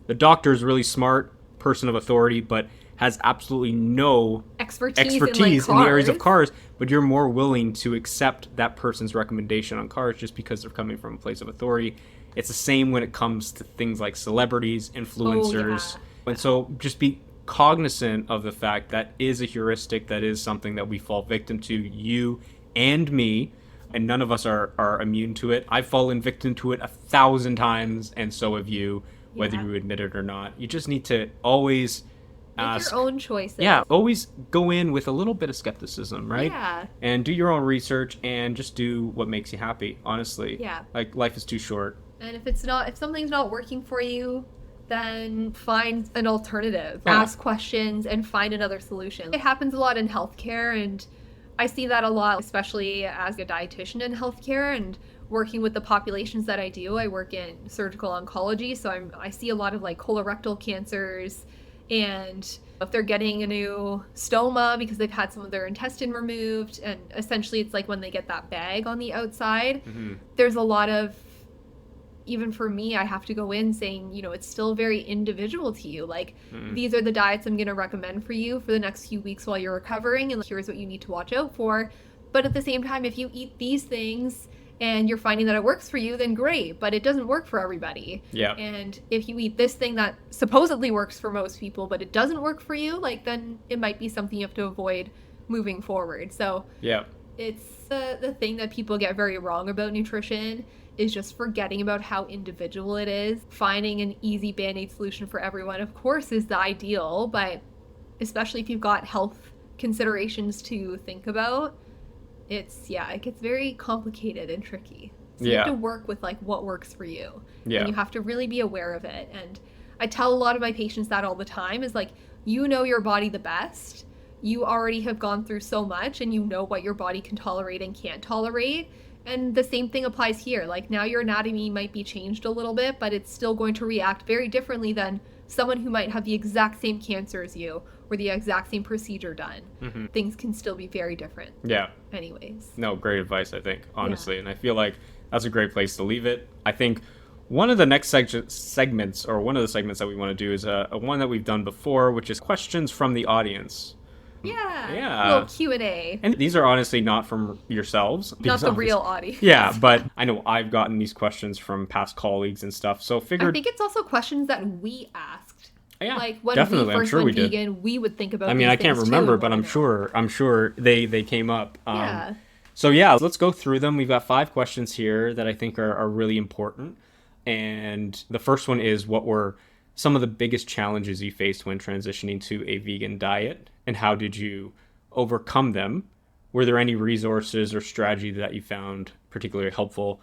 the doctor is really smart, person of authority, but has absolutely no expertise in the areas of cars, but you're more willing to accept that person's recommendation on cars just because they're coming from a place of authority. It's the same when it comes to things like celebrities, influencers. And so just be cognizant of the fact that is a heuristic, that is something that we fall victim to, you and me, and none of us are immune to it. I've fallen victim to it 1,000 times, and so have you, whether you admit it or not. You just need to always make your own choices. Yeah, always go in with a little bit of skepticism, right? Yeah. And do your own research and just do what makes you happy, honestly. Yeah. Like, life is too short. And if something's not working for you, then find an alternative. Ask questions and find another solution. It happens a lot in healthcare, and I see that a lot, especially as a dietitian in healthcare and working with the populations that I do. I work in surgical oncology, so I see a lot of like colorectal cancers, and if they're getting a new stoma because they've had some of their intestine removed, and essentially it's like when they get that bag on the outside, there's a lot of, even for me, I have to go in saying, it's still very individual to you. Like, these are the diets I'm going to recommend for you for the next few weeks while you're recovering, and here's what you need to watch out for. But at the same time, if you eat these things and you're finding that it works for you, then great, but it doesn't work for everybody. Yeah. And if you eat this thing that supposedly works for most people, but it doesn't work for you, like, then it might be something you have to avoid moving forward. So It's the thing that people get very wrong about nutrition is just forgetting about how individual it is. Finding an easy Band-Aid solution for everyone, of course, is the ideal, but especially if you've got health considerations to think about, it gets very complicated and tricky. So you have to work with like what works for you. And you have to really be aware of it. And I tell a lot of my patients that all the time is like, you know your body the best. You already have gone through so much and you know what your body can tolerate and can't tolerate. And the same thing applies here. Like now your anatomy might be changed a little bit, but it's still going to react very differently than someone who might have the exact same cancer as you or the exact same procedure done. Mm-hmm. Things can still be very different. Yeah. Anyways. No, great advice, I think, honestly. Yeah. And I feel like that's a great place to leave it. I think one of the next segments, or one of the segments that we want to do is a one that we've done before, which is questions from the audience. Yeah. A little Q&A. And these are honestly not from yourselves. Not the real audience. Yeah, but I know I've gotten these questions from past colleagues and stuff, so figured... I think it's also questions that we asked. Yeah, like when definitely. we first went vegan, we would think about. I mean, I can't remember, but I'm sure they came up. Yeah. So yeah, let's go through them. We've got 5 questions here that I think are really important. And the first one is, what were some of the biggest challenges you faced when transitioning to a vegan diet, and how did you overcome them? Were there any resources or strategy that you found particularly helpful?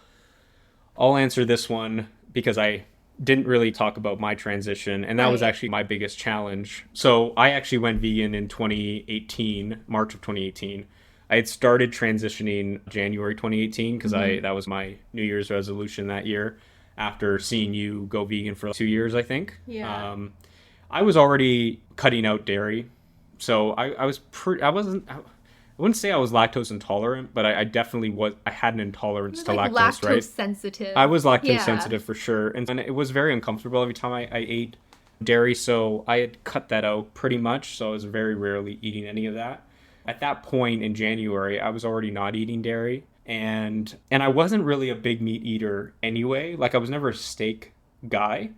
I'll answer this one because I didn't really talk about my transition, and that was actually my biggest challenge. So I actually went vegan in 2018, March of 2018. I had started transitioning January 2018 because that was my New Year's resolution that year, after seeing you go vegan for 2 years, I think. Yeah. I was already cutting out dairy, so I wouldn't say I was lactose intolerant, but I definitely was. I had an intolerance to like lactose, right? Lactose sensitive. I was lactose sensitive for sure. And it was very uncomfortable every time I ate dairy. So I had cut that out pretty much. So I was very rarely eating any of that. At that point in January, I was already not eating dairy. And I wasn't really a big meat eater anyway. Like I was never a steak guy.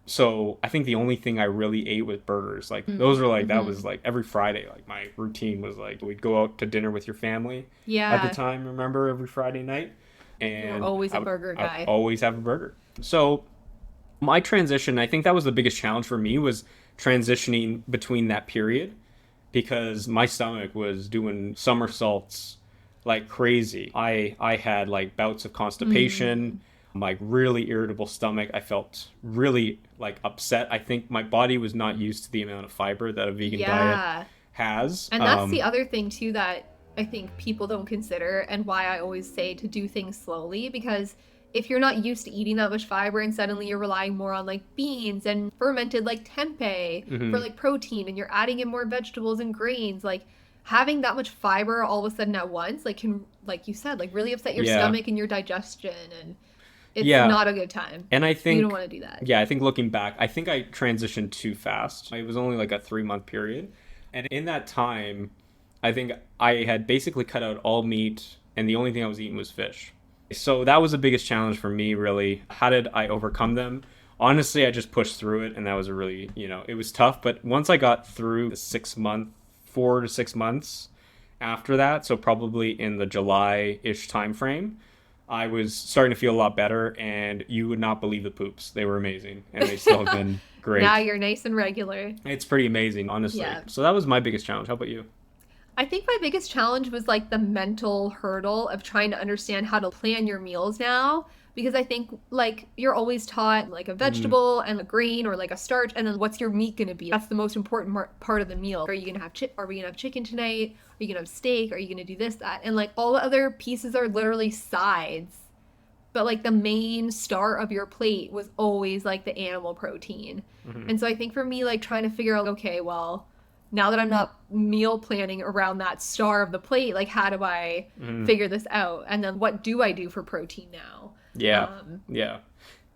So I think the only thing I really ate was burgers. Like those were like, that was like every Friday. Like my routine was like, we'd go out to dinner with your family at the time, remember, every Friday night. And you're always a burger guy. I'd always have a burger. So my transition, I think that was the biggest challenge for me, was transitioning between that period, because my stomach was doing somersaults like crazy. I had like bouts of constipation, like really irritable stomach. I felt really like upset. I think my body was not used to the amount of fiber that a vegan diet has. And that's the other thing too that I think people don't consider, and why I always say to do things slowly, because if you're not used to eating that much fiber and suddenly you're relying more on like beans and fermented like tempeh for like protein, and you're adding in more vegetables and grains, like having that much fiber all of a sudden at once, like can, like you said, like really upset your stomach and your digestion, and it's not a good time. And I think you don't want to do that. Yeah, I think looking back, I think I transitioned too fast. It was only like a 3-month period. And in that time, I think I had basically cut out all meat, and the only thing I was eating was fish. So that was the biggest challenge for me, really. How did I overcome them? Honestly, I just pushed through it, and that was a really, it was tough. But once I got through the 4 to 6 months after that, so probably in the July-ish time frame, I was starting to feel a lot better, and you would not believe the poops. They were amazing, and they still have been great. Now you're nice and regular. It's pretty amazing, honestly. Yeah. So that was my biggest challenge. How about you? I think my biggest challenge was like the mental hurdle of trying to understand how to plan your meals now, because I think like you're always taught like a vegetable and a grain or like a starch, and then what's your meat going to be? That's the most important part of the meal. Are you going to have are we going to have chicken tonight? Are you going to have steak? Are you going to do this, that? And like all the other pieces are literally sides. But like the main star of your plate was always like the animal protein. And so I think for me, like trying to figure out, okay, well, now that I'm not meal planning around that star of the plate, like how do I figure this out? And then what do I do for protein now? Yeah.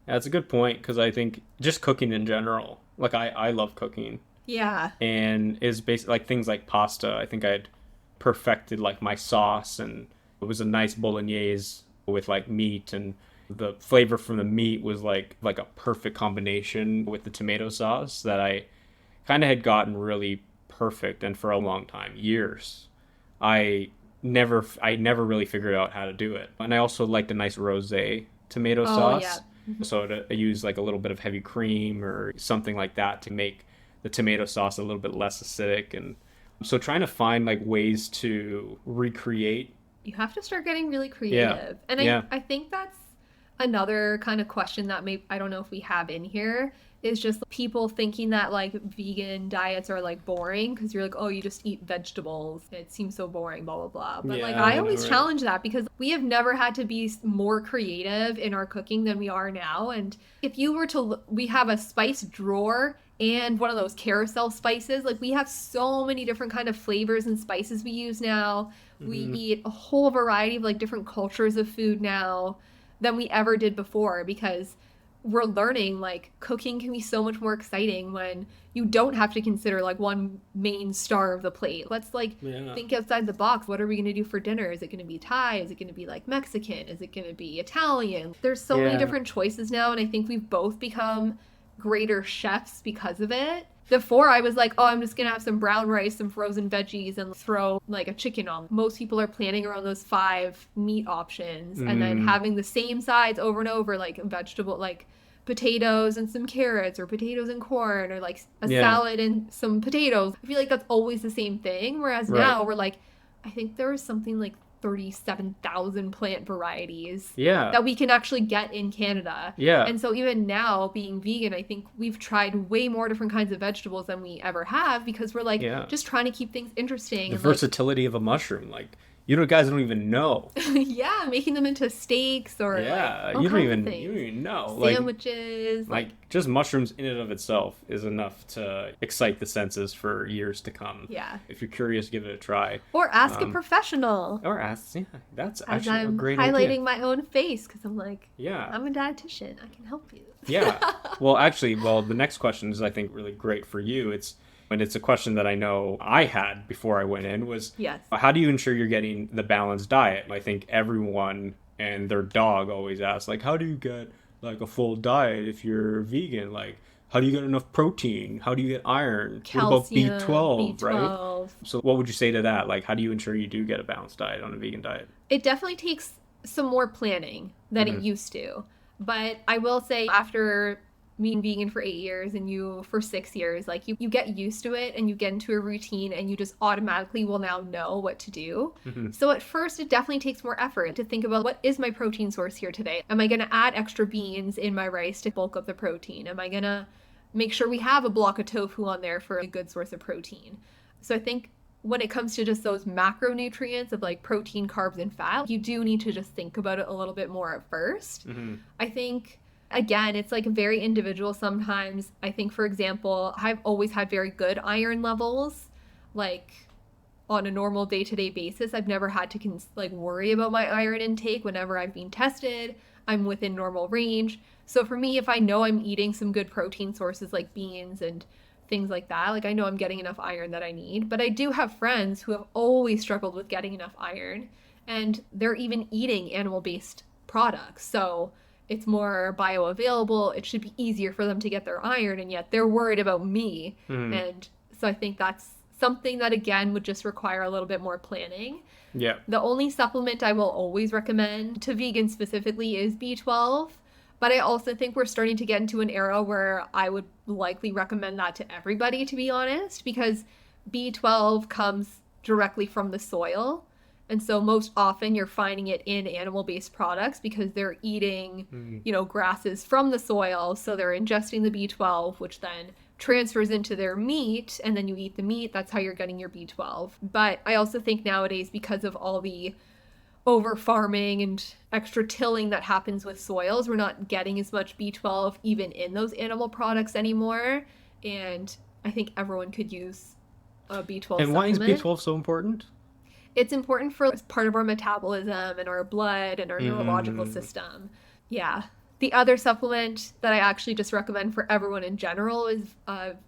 That's a good point, because I think just cooking in general, like I love cooking. Yeah. And is basically like things like pasta. I think I had perfected like my sauce, and it was a nice bolognese with like meat, and the flavor from the meat was like a perfect combination with the tomato sauce that I kind of had gotten really perfect. And for a long time, years, I I never really figured out how to do it. And I also liked a nice rosé tomato sauce. Yeah. So I use like a little bit of heavy cream or something like that to make the tomato sauce a little bit less acidic. And so trying to find like ways to recreate. You have to start getting really creative. And I think that's another kind of question that I don't know if we have in here, is just people thinking that like vegan diets are like boring because you're like, oh, you just eat vegetables. It seems so boring, blah, blah, blah. But like I always challenge that because we have never had to be more creative in our cooking than we are now. And if you were to, we have a spice drawer and one of those carousel spices. Like we have so many different kind of flavors and spices we use now. We eat a whole variety of like different cultures of food now than we ever did before, because we're learning like cooking can be so much more exciting when you don't have to consider like one main star of the plate. Let's like think outside the box. What are we going to do for dinner? Is it going to be Thai? Is it going to be like Mexican? Is it going to be Italian? There's so many different choices now, and I think we've both become greater chefs because of it. Before I was like, oh, I'm just gonna have some brown rice, some frozen veggies, and throw like a chicken on. Most people are planning around those 5 meat options and then having the same sides over and over, like vegetable, like potatoes and some carrots, or potatoes and corn, or like a salad and some potatoes. I feel like that's always the same thing. Whereas now we're like, I think there was something like 37,000 plant varieties that we can actually get in Canada. And so even now being vegan, I think we've tried way more different kinds of vegetables than we ever have, because we're like just trying to keep things interesting. The versatility of a mushroom, like you guys don't even know. Making them into steaks or like, you don't even know. Sandwiches. Like just mushrooms in and of itself is enough to excite the senses for years to come. If you're curious, give it a try. Or ask a professional. Or ask, that's as actually I'm a great highlighting idea. my own face because I'm like, I'm a dietitian. I can help you. Well, actually, the next question is, I think, really great for you. It's a question that I know I had before I went in was, how do you ensure you're getting the balanced diet? I think everyone and their dog always asks, like, how do you get like a full diet if you're vegan? Like, how do you get enough protein? How do you get iron? Calcium, what about B12, B12, right? So what would you say to that? Like, how do you ensure you do get a balanced diet on a vegan diet? It definitely takes some more planning than it used to. But I will say, after being vegan for 8 years and you for 6 years, like you get used to it and you get into a routine and you just automatically will now know what to do. So at first it definitely takes more effort to think about, what is my protein source here today? Am I going to add extra beans in my rice to bulk up the protein? Am I going to make sure we have a block of tofu on there for a good source of protein? So I think when it comes to just those macronutrients of like protein, carbs, and fat, you do need to just think about it a little bit more at first. I think, again, it's like very individual sometimes. I think, for example, I've always had very good iron levels. Like on a normal day-to-day basis, I've never had to worry about my iron intake. Whenever I've been tested, I'm within normal range. So for me, if I know I'm eating some good protein sources like beans and things like that, like I know I'm getting enough iron that I need. But I do have friends who have always struggled with getting enough iron, and they're even eating animal-based products. So it's more bioavailable. It should be easier for them to get their iron, and yet they're worried about me. And so I think that's something that, again, would just require a little bit more planning. The only supplement I will always recommend to vegans specifically is B12. But I also think we're starting to get into an era where I would likely recommend that to everybody, to be honest, because B12 comes directly from the soil. And so most often you're finding it in animal-based products because they're eating, grasses from the soil. So they're ingesting the B12, which then transfers into their meat, and then you eat the meat. That's how you're getting your B12. But I also think nowadays, because of all the over farming and extra tilling that happens with soils, we're not getting as much B12 even in those animal products anymore. And I think everyone could use a B12 supplement. And why is B12 so important? It's important for part of our metabolism and our blood and our neurological system. The other supplement that I actually just recommend for everyone in general is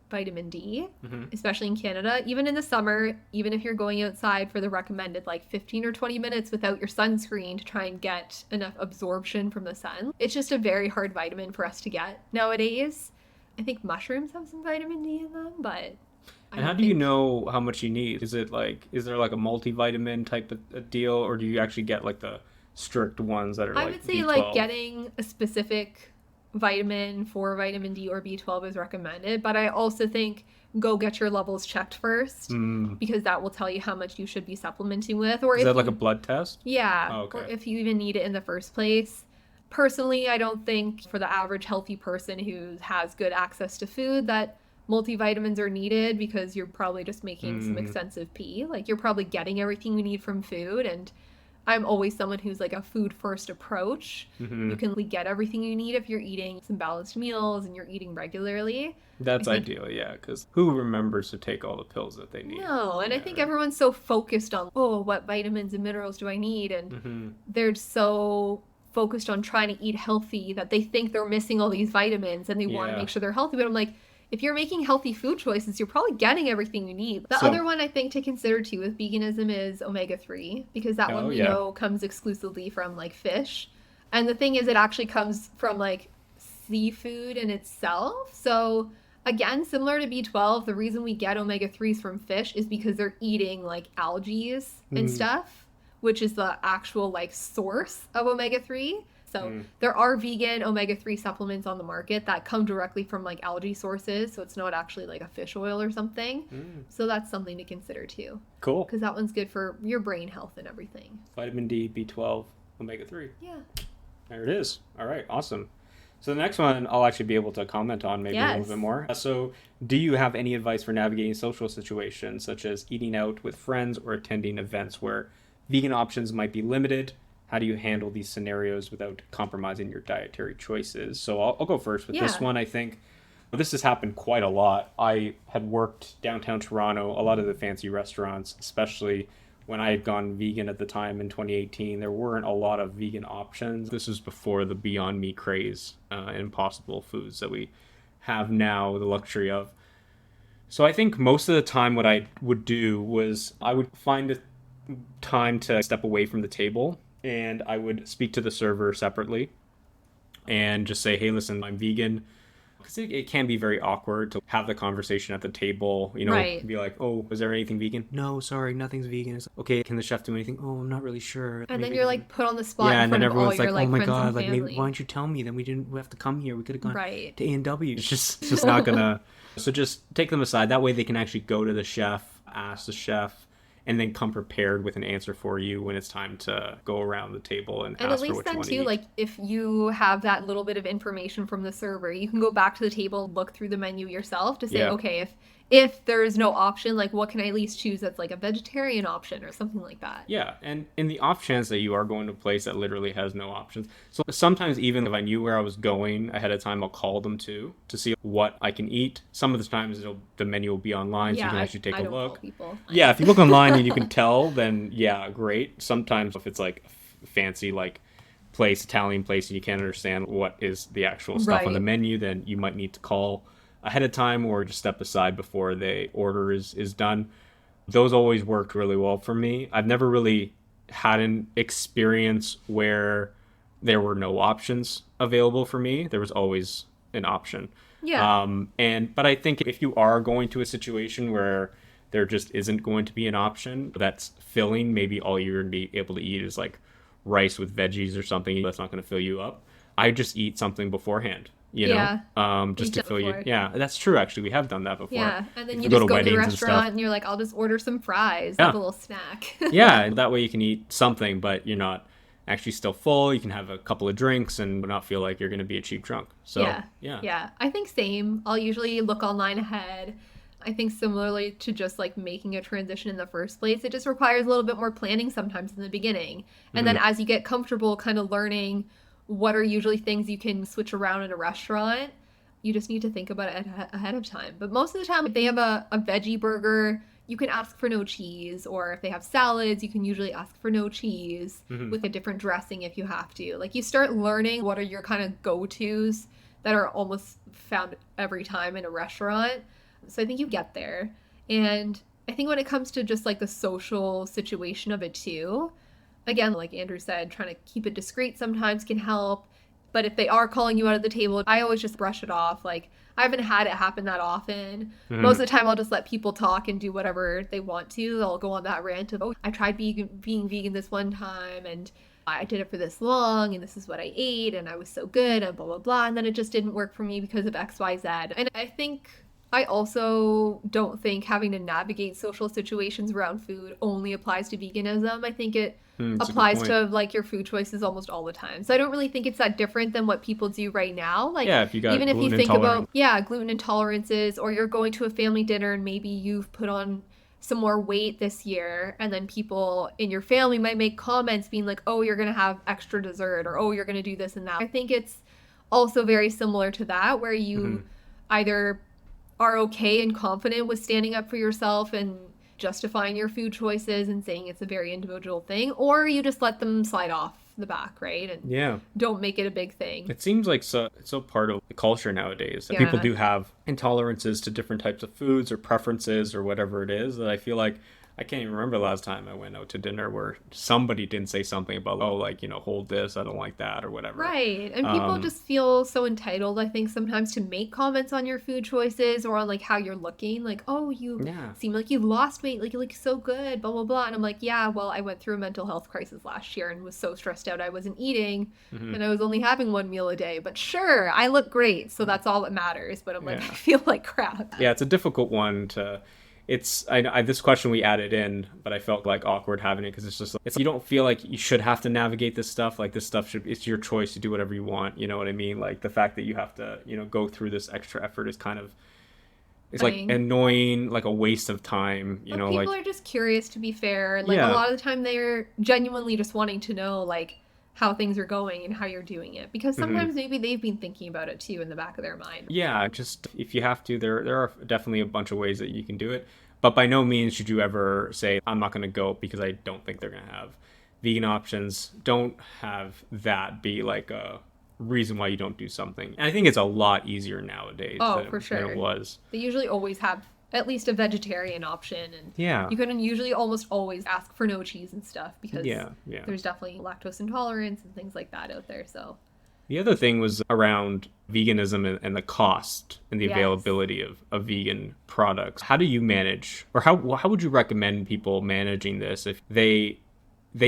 vitamin D, especially in Canada. Even in the summer, even if you're going outside for the recommended 15 or 20 minutes without your sunscreen to try and get enough absorption from the sun, it's just a very hard vitamin for us to get nowadays. I think mushrooms have some vitamin D in them, but And how do you know how much you need? Is there like a multivitamin type of deal, or do you actually get like the strict ones that are I would say B12? like getting a specific vitamin for vitamin D or B12 is recommended, but I also think go get your levels checked first because that will tell you how much you should be supplementing with. Or is that like a blood test? Yeah. Oh, okay. Or if you even need it in the first place. Personally, I don't think for the average healthy person who has good access to food that multivitamins are needed because you're probably just making some extensive pee. Like you're probably getting everything you need from food, and I'm always someone who's like a food first approach. You can get everything you need if you're eating some balanced meals and you're eating regularly. That's ideal, yeah, because who remembers to take all the pills that they need? No, and I think everyone's so focused on, oh, what vitamins and minerals do I need? And they're so focused on trying to eat healthy that they think they're missing all these vitamins and they want to make sure they're healthy. But I'm like, if you're making healthy food choices, you're probably getting everything you need. The other one I think to consider too with veganism is omega-3, because that one we know comes exclusively from like fish. And the thing is, it actually comes from like seafood in itself. So again, similar to B12, the reason we get omega-3s from fish is because they're eating like algae and stuff, which is the actual like source of omega-3. So there are vegan omega-3 supplements on the market that come directly from like algae sources. So it's not actually like a fish oil or something. So that's something to consider too. Cool. Because that one's good for your brain health and everything. Vitamin D, B12, omega-3. Yeah. There it is. All right. Awesome. So the next one I'll actually be able to comment on maybe a little bit more. So do you have any advice for navigating social situations such as eating out with friends or attending events where vegan options might be limited? How do you handle these scenarios without compromising your dietary choices? So I'll go first with this one. I think this has happened quite a lot. I had worked downtown Toronto, a lot of the fancy restaurants, especially when I had gone vegan at the time in 2018. There weren't a lot of vegan options. This was before the Beyond Meat craze and Impossible Foods that we have now the luxury of. So I think most of the time what I would do was I would find a time to step away from the table, and I would speak to the server separately and just say, hey, listen, I'm vegan. Because it can be very awkward to have the conversation at the table, you know, be like, oh, is there anything vegan? No, sorry, nothing's vegan. It's like, okay, can the chef do anything? Oh, I'm not really sure. And then you're like put on the spot in front of all your like, oh my God, like maybe, why don't you tell me? Then we have to come here. We could have gone to A&W. It's just not gonna. So just take them aside. That way they can actually go to the chef, ask the chef, and then come prepared with an answer for you when it's time to go around the table and ask for what you want to eat. And at least then too, like if you have that little bit of information from the server, you can go back to the table, look through the menu yourself to say, okay, if there is no option, like what can I at least choose that's like a vegetarian option or something like that. Yeah, and in the off chance that you are going to a place that literally has no options. So sometimes even if I knew where I was going ahead of time, I'll call them to see what I can eat. Some of the times the menu will be online, so you can actually take a look. Yeah, if you look online and you can tell, then yeah, great. Sometimes if it's like fancy like Italian place, and you can't understand what is the actual stuff on the menu, then you might need to call ahead of time or just step aside before the order is done. Those always worked really well for me. I've never really had an experience where there were no options available for me. There was always an option. Yeah. But I think if you are going to a situation where there just isn't going to be an option that's filling, maybe all you're going to be able to eat is like rice with veggies or something that's not going to fill you up, I just eat something beforehand. You know, just to fill you. Yeah, that's true. Actually, we have done that before. Yeah, and then you just go to the restaurant and you're like, I'll just order some fries, like a little snack. Yeah, that way you can eat something, but you're not actually still full. You can have a couple of drinks and not feel like you're going to be a cheap drunk. So yeah. I think same. I'll usually look online ahead. I think similarly to just like making a transition in the first place, it just requires a little bit more planning sometimes in the beginning, and then as you get comfortable, kind of learning what are usually things you can switch around in a restaurant, you just need to think about it ahead of time. But most of the time, if they have a veggie burger, you can ask for no cheese. Or if they have salads, you can usually ask for no cheese with a different dressing if you have to. Like you start learning what are your kind of go-tos that are almost found every time in a restaurant. So I think you get there. And I think when it comes to just like the social situation of it too, again, like Andrew said, trying to keep it discreet sometimes can help. But if they are calling you out at the table, I always just brush it off. Like, I haven't had it happen that often. Mm-hmm. Most of the time, I'll just let people talk and do whatever they want to. They'll go on that rant of, oh, I tried being vegan this one time, and I did it for this long, and this is what I ate, and I was so good, and blah, blah, blah. And then it just didn't work for me because of X, Y, Z. And I think I also don't think having to navigate social situations around food only applies to veganism. I think it applies to like your food choices almost all the time. So I don't really think it's that different than what people do right now. Like, yeah, if you got even if you think about gluten intolerances, or you're going to a family dinner and maybe you've put on some more weight this year, and then people in your family might make comments being like, oh, you're gonna have extra dessert, or oh, you're gonna do this and that. I think it's also very similar to that, where you either are okay and confident with standing up for yourself and justifying your food choices and saying it's a very individual thing, or you just let them slide off the back, right? And don't make it a big thing. It seems like it's so part of the culture nowadays that people do have intolerances to different types of foods or preferences or whatever it is, that I feel like I can't even remember the last time I went out to dinner where somebody didn't say something about, oh, like, you know, hold this, I don't like that, or whatever. Right. And people just feel so entitled, I think, sometimes to make comments on your food choices or on, like, how you're looking. Like, oh, you seem like you've lost weight, like, you look so good, blah, blah, blah. And I'm like, yeah, well, I went through a mental health crisis last year and was so stressed out I wasn't eating, and I was only having one meal a day. But sure, I look great, so that's all that matters. But I'm like, I feel like crap. Yeah, it's a difficult one to... I this question we added in, but I felt like awkward having it because it's just you don't feel like you should have to navigate this stuff. Like, this stuff it's your choice to do whatever you want. You know what I mean? Like, the fact that you have to, you know, go through this extra effort is kind of, it's like annoying, like a waste of time. You know, people are just curious, to be fair. Like, a lot of the time they're genuinely just wanting to know, like, how things are going and how you're doing it, because sometimes maybe they've been thinking about it too in the back of their mind. Yeah, just if you have to, there are definitely a bunch of ways that you can do it, but by no means should you ever say, I'm not going to go because I don't think they're going to have vegan options. Don't have that be like a reason why you don't do something. And I think it's a lot easier nowadays than it was. They usually always have at least a vegetarian option, and you can usually almost always ask for no cheese and stuff, because there's definitely lactose intolerance and things like that out there. So the other thing was around veganism and the cost and the availability of vegan products. How do you manage, or how would you recommend people managing this if they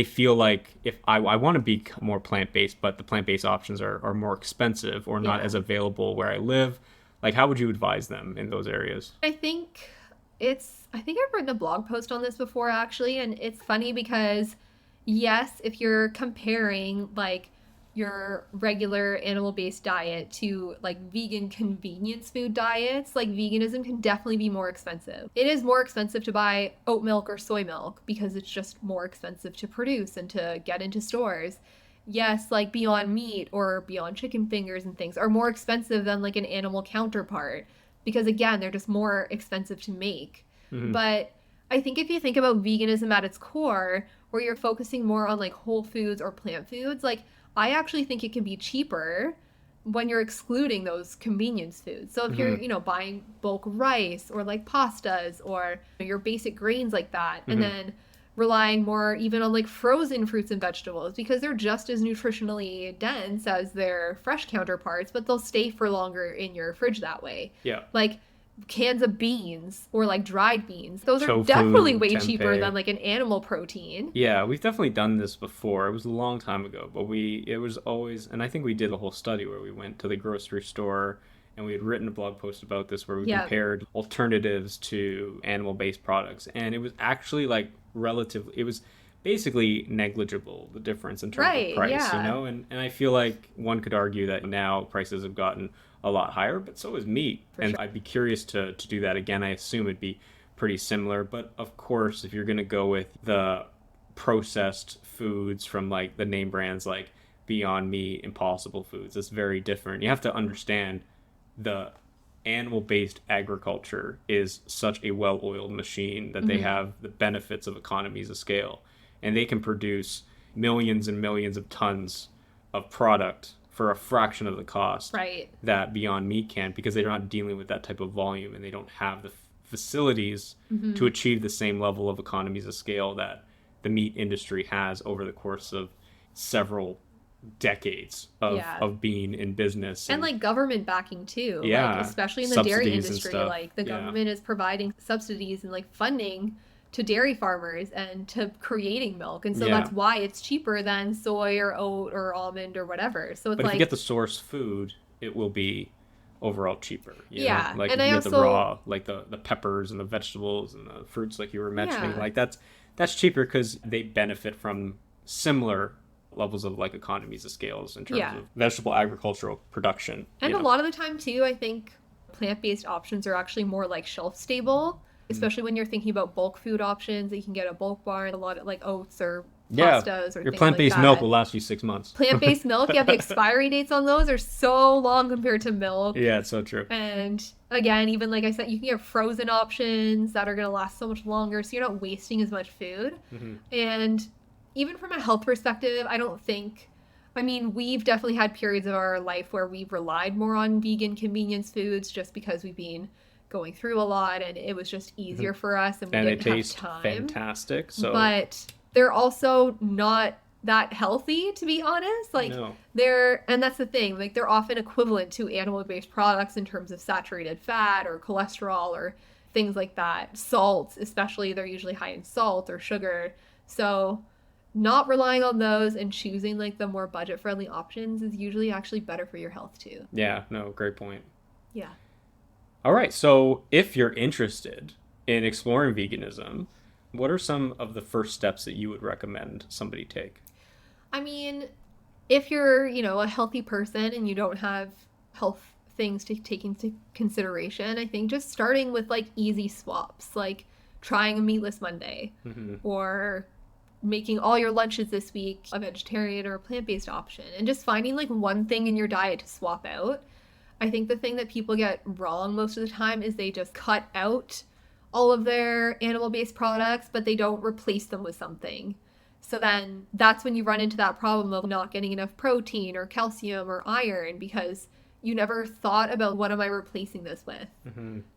feel like, if I want to be more plant-based, but the plant-based options are more expensive or not as available where I live? Like, how would you advise them in those areas? I think I've written a blog post on this before, actually, and it's funny because, yes, if you're comparing, like, your regular animal-based diet to, like, vegan convenience food diets, like, veganism can definitely be more expensive. It is more expensive to buy oat milk or soy milk because it's just more expensive to produce and to get into stores. Yes, like Beyond Meat or Beyond Chicken Fingers and things are more expensive than like an animal counterpart because, again, they're just more expensive to make. But I think if you think about veganism at its core, where you're focusing more on like whole foods or plant foods, like, I actually think it can be cheaper when you're excluding those convenience foods. So if you're, you know, buying bulk rice or like pastas or your basic grains like that, and then relying more even on like frozen fruits and vegetables, because they're just as nutritionally dense as their fresh counterparts, but they'll stay for longer in your fridge that way. Yeah. Like cans of beans or like dried beans, those are definitely way cheaper than like an animal protein. Yeah, we've definitely done this before. It was a long time ago, but it was always, and I think we did a whole study where we went to the grocery store and we had written a blog post about this where we compared alternatives to animal-based products, and it was actually like it was basically negligible, the difference in terms of price, you know? And I feel like one could argue that now prices have gotten a lot higher, but so is meat. I'd be curious to do that again. I assume it'd be pretty similar, but of course, if you're going to go with the processed foods from like the name brands like Beyond Meat, Impossible Foods, it's very different. You have to understand the animal-based agriculture is such a well-oiled machine that they have the benefits of economies of scale, and they can produce millions and millions of tons of product for a fraction of the cost that Beyond Meat can, because they're not dealing with that type of volume and they don't have the facilities to achieve the same level of economies of scale that the meat industry has over the course of several decades of being in business. And like government backing too. Yeah. Like, especially in the dairy industry. Like the government is providing subsidies and like funding to dairy farmers and to creating milk. And so that's why it's cheaper than soy or oat or almond or whatever. So it's if you get the source food, it will be overall cheaper. You know? Like and if you get the raw, like the peppers and the vegetables and the fruits like you were mentioning, like that's cheaper because they benefit from similar levels of like economies of scales in terms of vegetable agricultural production. And a lot of the time too, I think plant-based options are actually more like shelf stable, especially when you're thinking about bulk food options that you can get at bulk bar, a lot of like oats or pastas or your plant-based milk will last you 6 months. Plant-based milk, the expiry dates on those are so long compared to milk. Yeah, it's so true. And again, even like I said, you can get frozen options that are going to last so much longer, so you're not wasting as much food. And even from a health perspective, we've definitely had periods of our life where we've relied more on vegan convenience foods just because we've been going through a lot and it was just easier for us and we didn't have time. Fantastic. So but they're also not that healthy, to be honest. Like and that's the thing, like they're often equivalent to animal-based products in terms of saturated fat or cholesterol or things like that. Salt, especially, they're usually high in salt or sugar. So not relying on those and choosing like the more budget-friendly options is usually actually better for your health too. Yeah, no, great point. Yeah. All right, so if you're interested in exploring veganism, what are some of the first steps that you would recommend somebody take? I mean, if you're, a healthy person and you don't have health things to take into consideration, I think just starting with like easy swaps, like trying a meatless Monday or making all your lunches this week a vegetarian or a plant-based option and just finding like one thing in your diet to swap out. I think the thing that people get wrong most of the time is they just cut out all of their animal-based products, but they don't replace them with something. So then that's when you run into that problem of not getting enough protein or calcium or iron because you never thought about what am I replacing this with.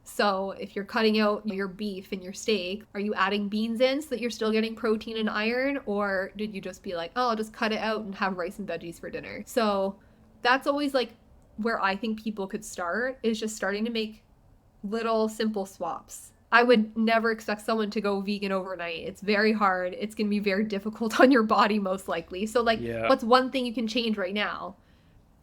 So if you're cutting out your beef and your steak, are you adding beans in so that you're still getting protein and iron? Or did you just be like, I'll just cut it out and have rice and veggies for dinner? So that's always like where I think people could start, is just starting to make little simple swaps. I would never expect someone to go vegan overnight. It's very hard. It's going to be very difficult on your body most likely. So like what's one thing you can change right now?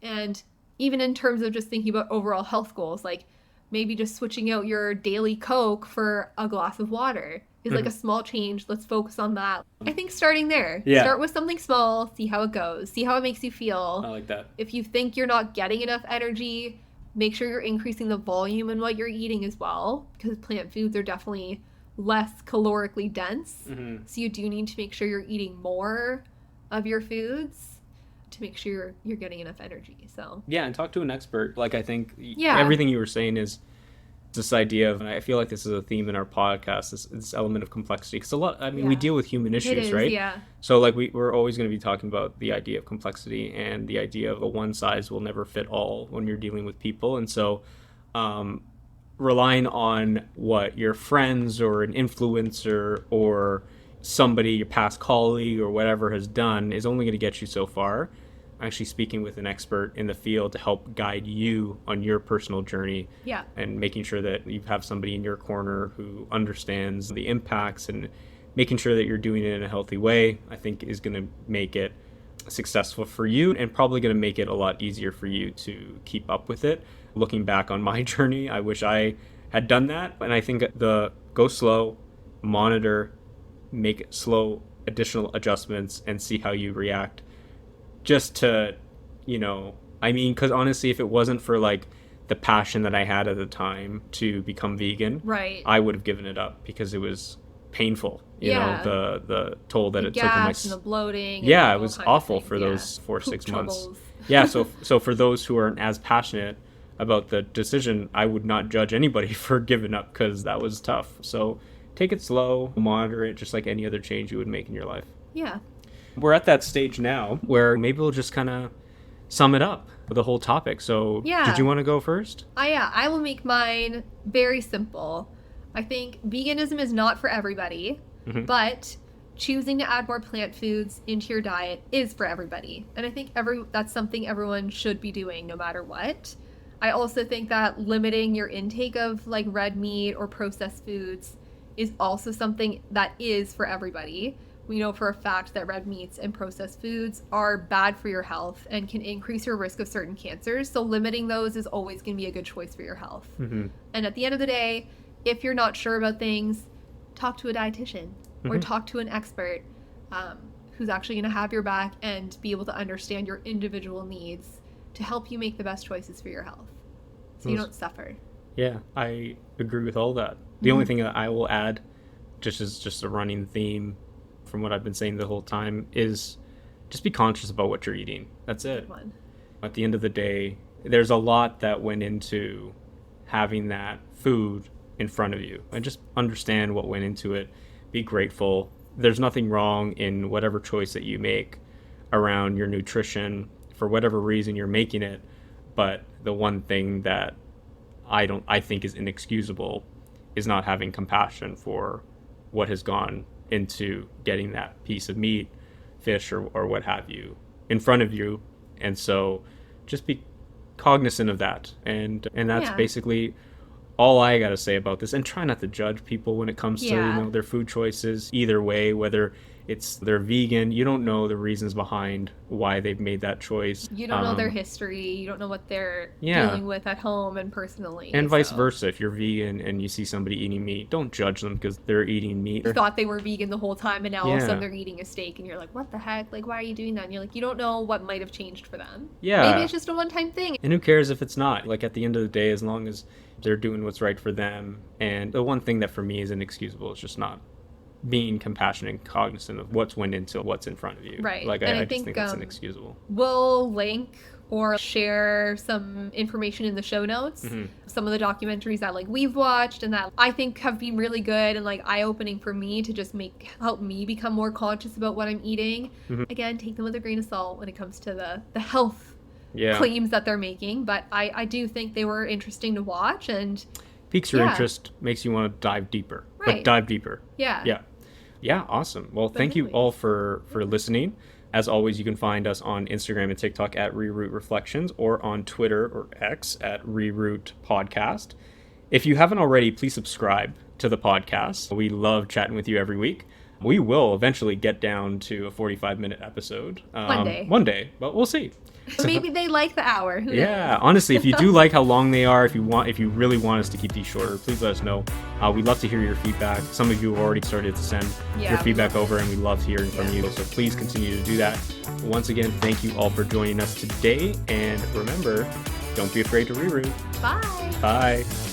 And even in terms of just thinking about overall health goals, like maybe just switching out your daily Coke for a glass of water is like a small change. Let's focus on that. I think starting there. Start with something small, see how it goes, see how it makes you feel. I like that. If you think you're not getting enough energy, make sure you're increasing the volume in what you're eating as well, because plant foods are definitely less calorically dense. So you do need to make sure you're eating more of your foods to make sure you're getting enough energy. So and talk to an expert. Like I think everything you were saying is this idea of, and I feel like this is a theme in our podcast, this element of complexity, because a lot, we deal with human issues, right? So like we're always going to be talking about the idea of complexity and the idea of a one size will never fit all when you're dealing with people. And so relying on what your friends or an influencer or somebody, your past colleague or whatever has done is only going to get you so far. Actually speaking with an expert in the field to help guide you on your personal journey and making sure that you have somebody in your corner who understands the impacts and making sure that you're doing it in a healthy way, I think is going to make it successful for you and probably going to make it a lot easier for you to keep up with it. Looking back on my journey, I wish I had done that. And I think the go slow, monitor, make slow additional adjustments and see how you react. Just to, because honestly, if it wasn't for like the passion that I had at the time to become vegan, I would have given it up because it was painful. You know, the toll that it took on my and the bloating. Yeah, it was awful for those 4-6 months. So for those who aren't as passionate about the decision, I would not judge anybody for giving up because that was tough. So take it slow, monitor it, just like any other change you would make in your life. Yeah. We're at that stage now where maybe we'll just kind of sum it up with the whole topic. So did you want to go first? I will make mine very simple. I think veganism is not for everybody, but choosing to add more plant foods into your diet is for everybody. And I think that's something everyone should be doing no matter what. I also think that limiting your intake of like red meat or processed foods is also something that is for everybody. We know for a fact that red meats and processed foods are bad for your health and can increase your risk of certain cancers. So limiting those is always going to be a good choice for your health. Mm-hmm. And at the end of the day, if you're not sure about things, talk to a dietitian or talk to an expert who's actually going to have your back and be able to understand your individual needs to help you make the best choices for your health so you don't suffer. Yeah, I agree with all that. The only thing that I will add, just as just a running theme from what I've been saying the whole time, is just be conscious about what you're eating. That's it. Good one. At the end of the day, there's a lot that went into having that food in front of you, and just understand what went into it. Be grateful. There's nothing wrong in whatever choice that you make around your nutrition for whatever reason you're making it. But the one thing that I think is inexcusable is not having compassion for what has gone into getting that piece of meat, fish, or what have you in front of you. And so just be cognizant of that. And that's basically all I got to say about this. And try not to judge people when it comes to, their food choices either way, whether it's they're vegan. You don't know the reasons behind why they've made that choice. You don't know their history. You don't know what they're dealing with at home and personally. And vice versa. If you're vegan and you see somebody eating meat, don't judge them because they're eating meat. You thought they were vegan the whole time and now all of a sudden they're eating a steak and you're like, what the heck? Like, why are you doing that? And you're like, you don't know what might have changed for them. Yeah. Maybe it's just a one-time thing. And who cares if it's not? Like, at the end of the day, as long as they're doing what's right for them. And the one thing that for me is inexcusable is just not being compassionate and cognizant of what's went into what's in front of you. Right. Like, I just think that's inexcusable. We'll link or share some information in the show notes. Some of the documentaries that like we've watched and that I think have been really good and like eye-opening for me to just help me become more conscious about what I'm eating. Again, take them with a grain of salt when it comes to the health claims that they're making. But I do think they were interesting to watch and piques your interest, makes you want to dive deeper. Right. But dive deeper. Yeah, awesome. Well, thank you all for listening. As always, you can find us on Instagram and TikTok at Reroute Reflections or on Twitter or X at Reroute Podcast. If you haven't already, please subscribe to the podcast. We love chatting with you every week. We will eventually get down to a 45-minute episode. One day, but we'll see. Maybe they like the hour. Who knows? Honestly, if you do like how long they are, if you really want us to keep these shorter, please let us know. We'd love to hear your feedback. Some of you have already started to send your feedback over, and we love hearing from you. So please continue to do that. Once again, thank you all for joining us today. And remember, don't be afraid to reroute. Bye. Bye.